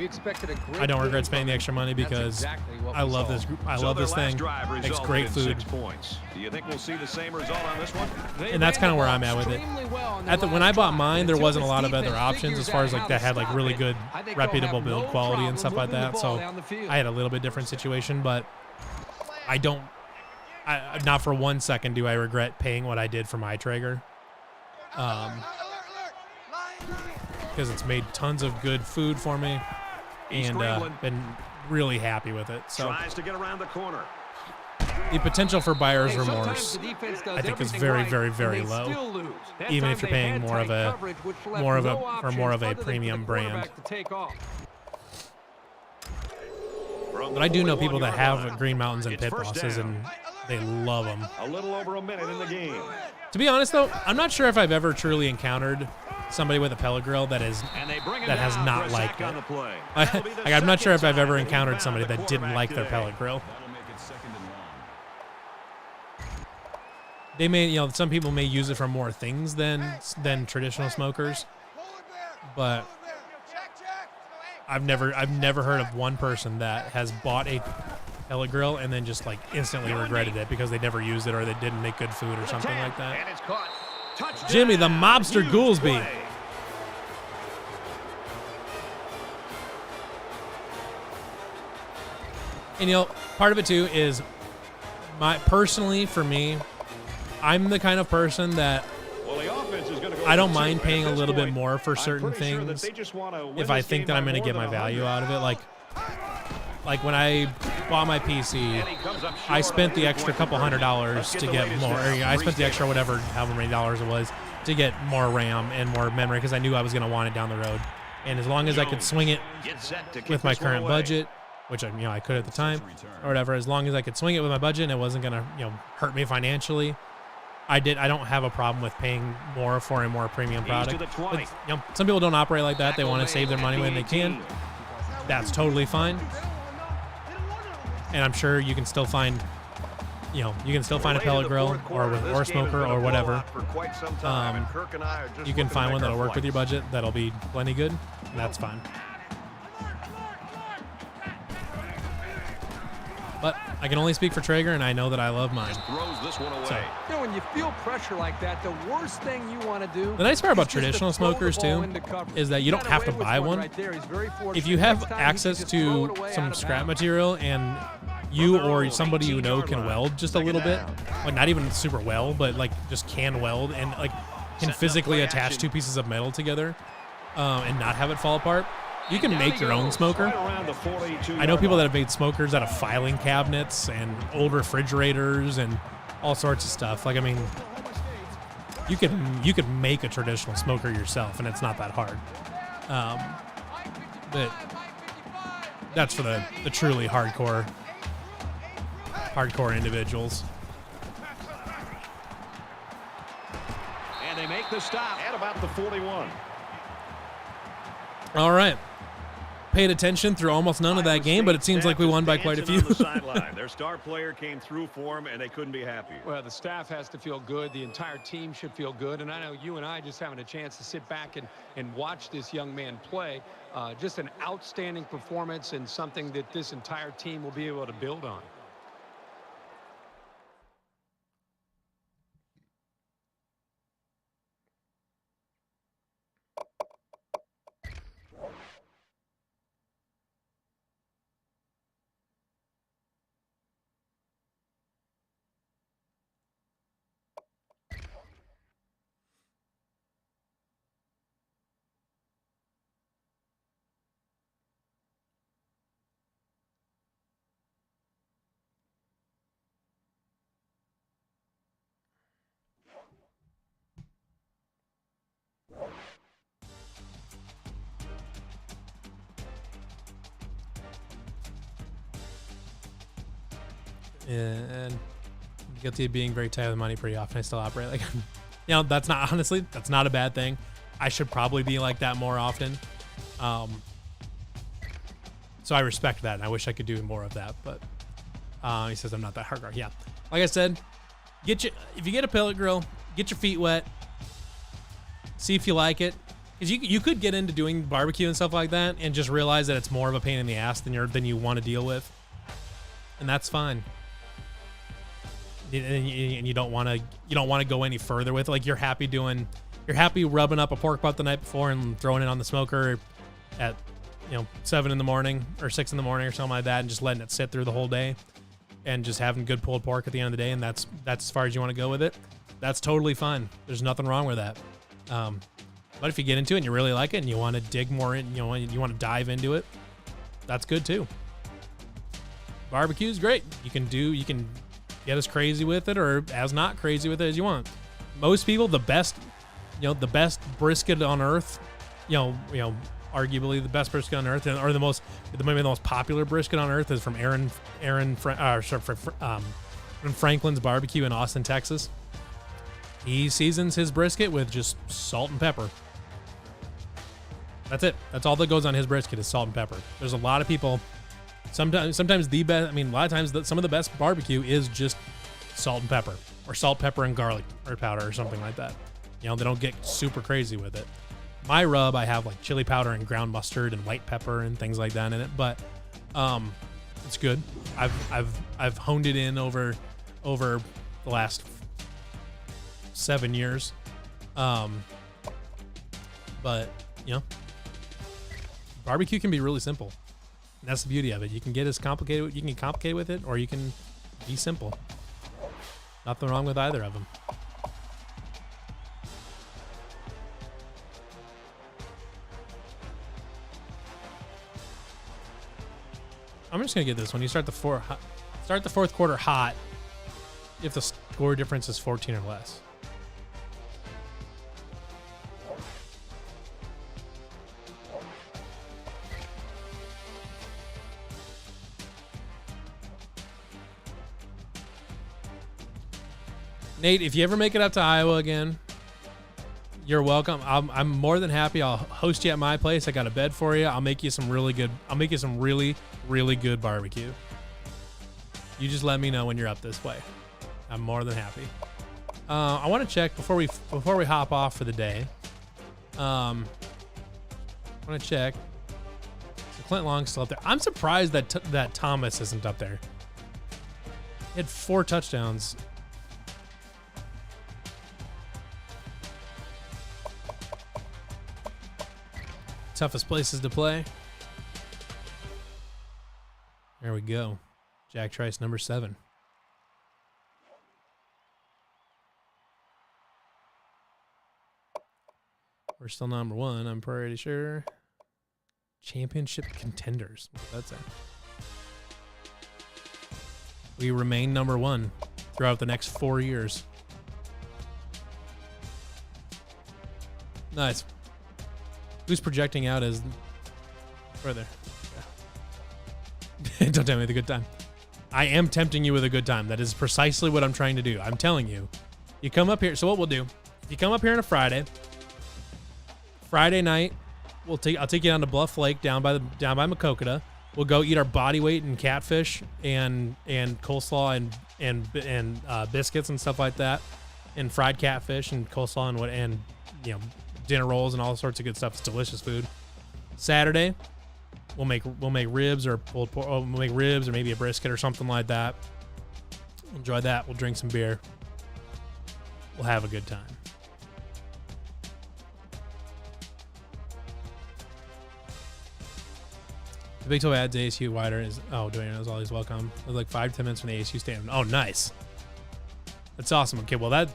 I don't regret spending the extra money because I love this. I love this thing. Makes great food. Do you think we'll see the same result on this one? And that's kind of where I'm at with it. When I bought mine, there wasn't a lot of other options as far as that had really good, reputable build quality and stuff like that. So I had a little bit different situation, but not for 1 second do I regret paying what I did for my Traeger. Because it's made tons of good food for me and been really happy with it. So tries to get around the corner. The potential for buyer's remorse, I think, is very, very, very low. Even if you're paying more of a premium brand. But I do know people that have Green Mountains and Pit Bosses, and they love them. A little over a minute in the game. To be honest, though, I'm not sure if I've ever truly encountered somebody with a pellet grill that has not liked it. I'm not sure if I've ever encountered somebody that didn't like their pellet grill. They may, some people may use it for more things than traditional smokers. but I've never heard of one person that has bought a pellet grill and then just like instantly regretted it because they never used it or they didn't make good food or something like that. And it's caught. Touchdown. Jimmy the Mobster Huge Goolsby. play. And part of it too is personally for me, I'm the kind of person that Well, the offense is going to go I don't for mind two, paying and a at little this bit point, more for I'm certain pretty sure that things they just wanna win if I this think game that I'm by going to more get my than value 100. out of it. Like when I bought my PC, And he comes up I short spent on the the extra two-point couple conversion. $100 Let's to get the get latest more. now. I spent the extra however many dollars it was to get more RAM and more memory because I knew I was going to want it down the road. And as long as I could swing it Get set to kick with my this one current away. budget, which I could at the time or whatever, as long as I could swing it with my budget and it wasn't going to hurt me financially, I don't have a problem with paying more for a more premium He's to product. the 20. But, some people don't operate like that. They want to save their money when they can. That's totally fine. And I'm sure you can still find, a pellet grill or smoker or whatever. You can find one that'll work with your budget. That'll be plenty good. And that's fine. But I can only speak for Traeger, and I know that I love mine. Throws this one away. So, When you feel pressure like that, the worst thing you want to do. the nice part about is just to traditional throw the smokers ball too into coverage. is that you don't Got have to away with buy one. right there. He's very fortunate. If you have Next time, he access can just throw to it away out some of scrap bounds. material and you or somebody you know can weld just a little bit, like not even super well, but like just can weld and like can physically attach two pieces of metal together and not have it fall apart, you can make your own smoker. I know people that have made smokers out of filing cabinets and old refrigerators and all sorts of stuff. Like, I mean, you could make a traditional smoker yourself, and it's not that hard. But that's for the truly hardcore individuals. And they make the stop at about the 41. All right. Paid attention through almost none of that game, but it seems like we won by quite a few. On the sideline. Their star player came through for them, and they couldn't be happy. Well, the staff has to feel good. The entire team should feel good. And I know you and I just having a chance to sit back and watch this young man play. Just an outstanding performance and something that this entire team will be able to build on. And guilty of being very tight with money pretty often. I still operate like, that's not a bad thing. I should probably be like that more often. So I respect that, and I wish I could do more of that. But he says I'm not that hardcore. Yeah, like I said, if you get a pellet grill, get your feet wet, see if you like it, because you could get into doing barbecue and stuff like that, and just realize that it's more of a pain in the ass than you want to deal with, and that's fine. And you don't want to go any further with it. Like you're happy rubbing up a pork butt the night before and throwing it on the smoker at 7 in the morning or 6 in the morning or something like that, and just letting it sit through the whole day and just having good pulled pork at the end of the day, and that's as far as you want to go with it. That's totally fine. There's nothing wrong with that. But if you get into it and you really like it and you want to dig more in, you want to dive into it, that's good too. Barbecue is great. You can get as crazy with it or as not crazy with it as you want. Most people, the best brisket on earth, arguably the best brisket on earth, or maybe the most popular brisket on earth is from from Franklin's Barbecue in Austin, Texas. He seasons his brisket with just salt and pepper. That's it. That's all that goes on his brisket is salt and pepper. There's a lot of people. Sometimes the best. I mean, a lot of times some of the best barbecue is just salt and pepper, or salt, pepper, and garlic or powder or something like that. They don't get super crazy with it. my rub, I have like chili powder and ground mustard and white pepper and things like that in it, but it's good. I've honed it in over the last 7 years. But you know, barbecue can be really simple. And that's the beauty of it. You can get complicated with it, or you can be simple. Nothing wrong with either of them. I'm just gonna get this one. You start the fourth quarter hot if the score difference is 14 or less. Nate, if you ever make it up to Iowa again, you're welcome. I'm more than happy. I'll host you at my place. I got a bed for you. I'll make you some really good barbecue. You just let me know when you're up this way. I'm more than happy. I want to check before we hop off for the day. I want to check. So Clint Long's still up there. I'm surprised that Thomas isn't up there. He had 4 touchdowns. Toughest places to play. There we go. Jack Trice, number 7. We're still number 1, I'm pretty sure. Championship contenders. What's that say? We remain number 1 throughout the next 4 years. Nice. Who's projecting out as further? Yeah. Don't tell me the good time. I am tempting you with a good time. That is precisely what I'm trying to do. I'm telling you. You come up here. So what we'll do, if you come up here on a Friday night, I'll take you down to Bluff Lake down by Macokota. We'll go eat our body weight in catfish and coleslaw and biscuits and stuff like that, and fried catfish and coleslaw and you know, dinner rolls and all sorts of good stuff. It's delicious food. Saturday, we'll make ribs or we'll make ribs or maybe a brisket or something like that. We'll enjoy that. We'll drink some beer. We'll have a good time. The Big 12 adds ASU wider is Dwayne is always welcome. It was like 5-10 minutes from the ASU stand. Oh, nice. That's awesome. Okay, well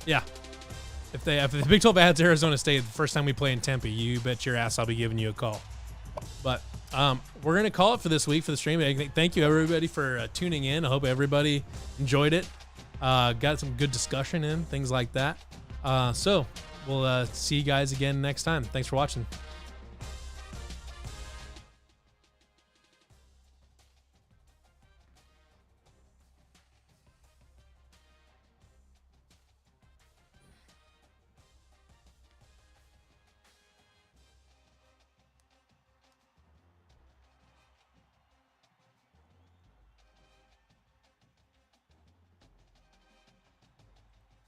yeah. If the Big 12 adds Arizona State the first time we play in Tempe, you bet your ass I'll be giving you a call. But we're going to call it for this week for the stream. Thank you, everybody, for tuning in. I hope everybody enjoyed it. Got some good discussion in, things like that. So we'll see you guys again next time. Thanks for watching.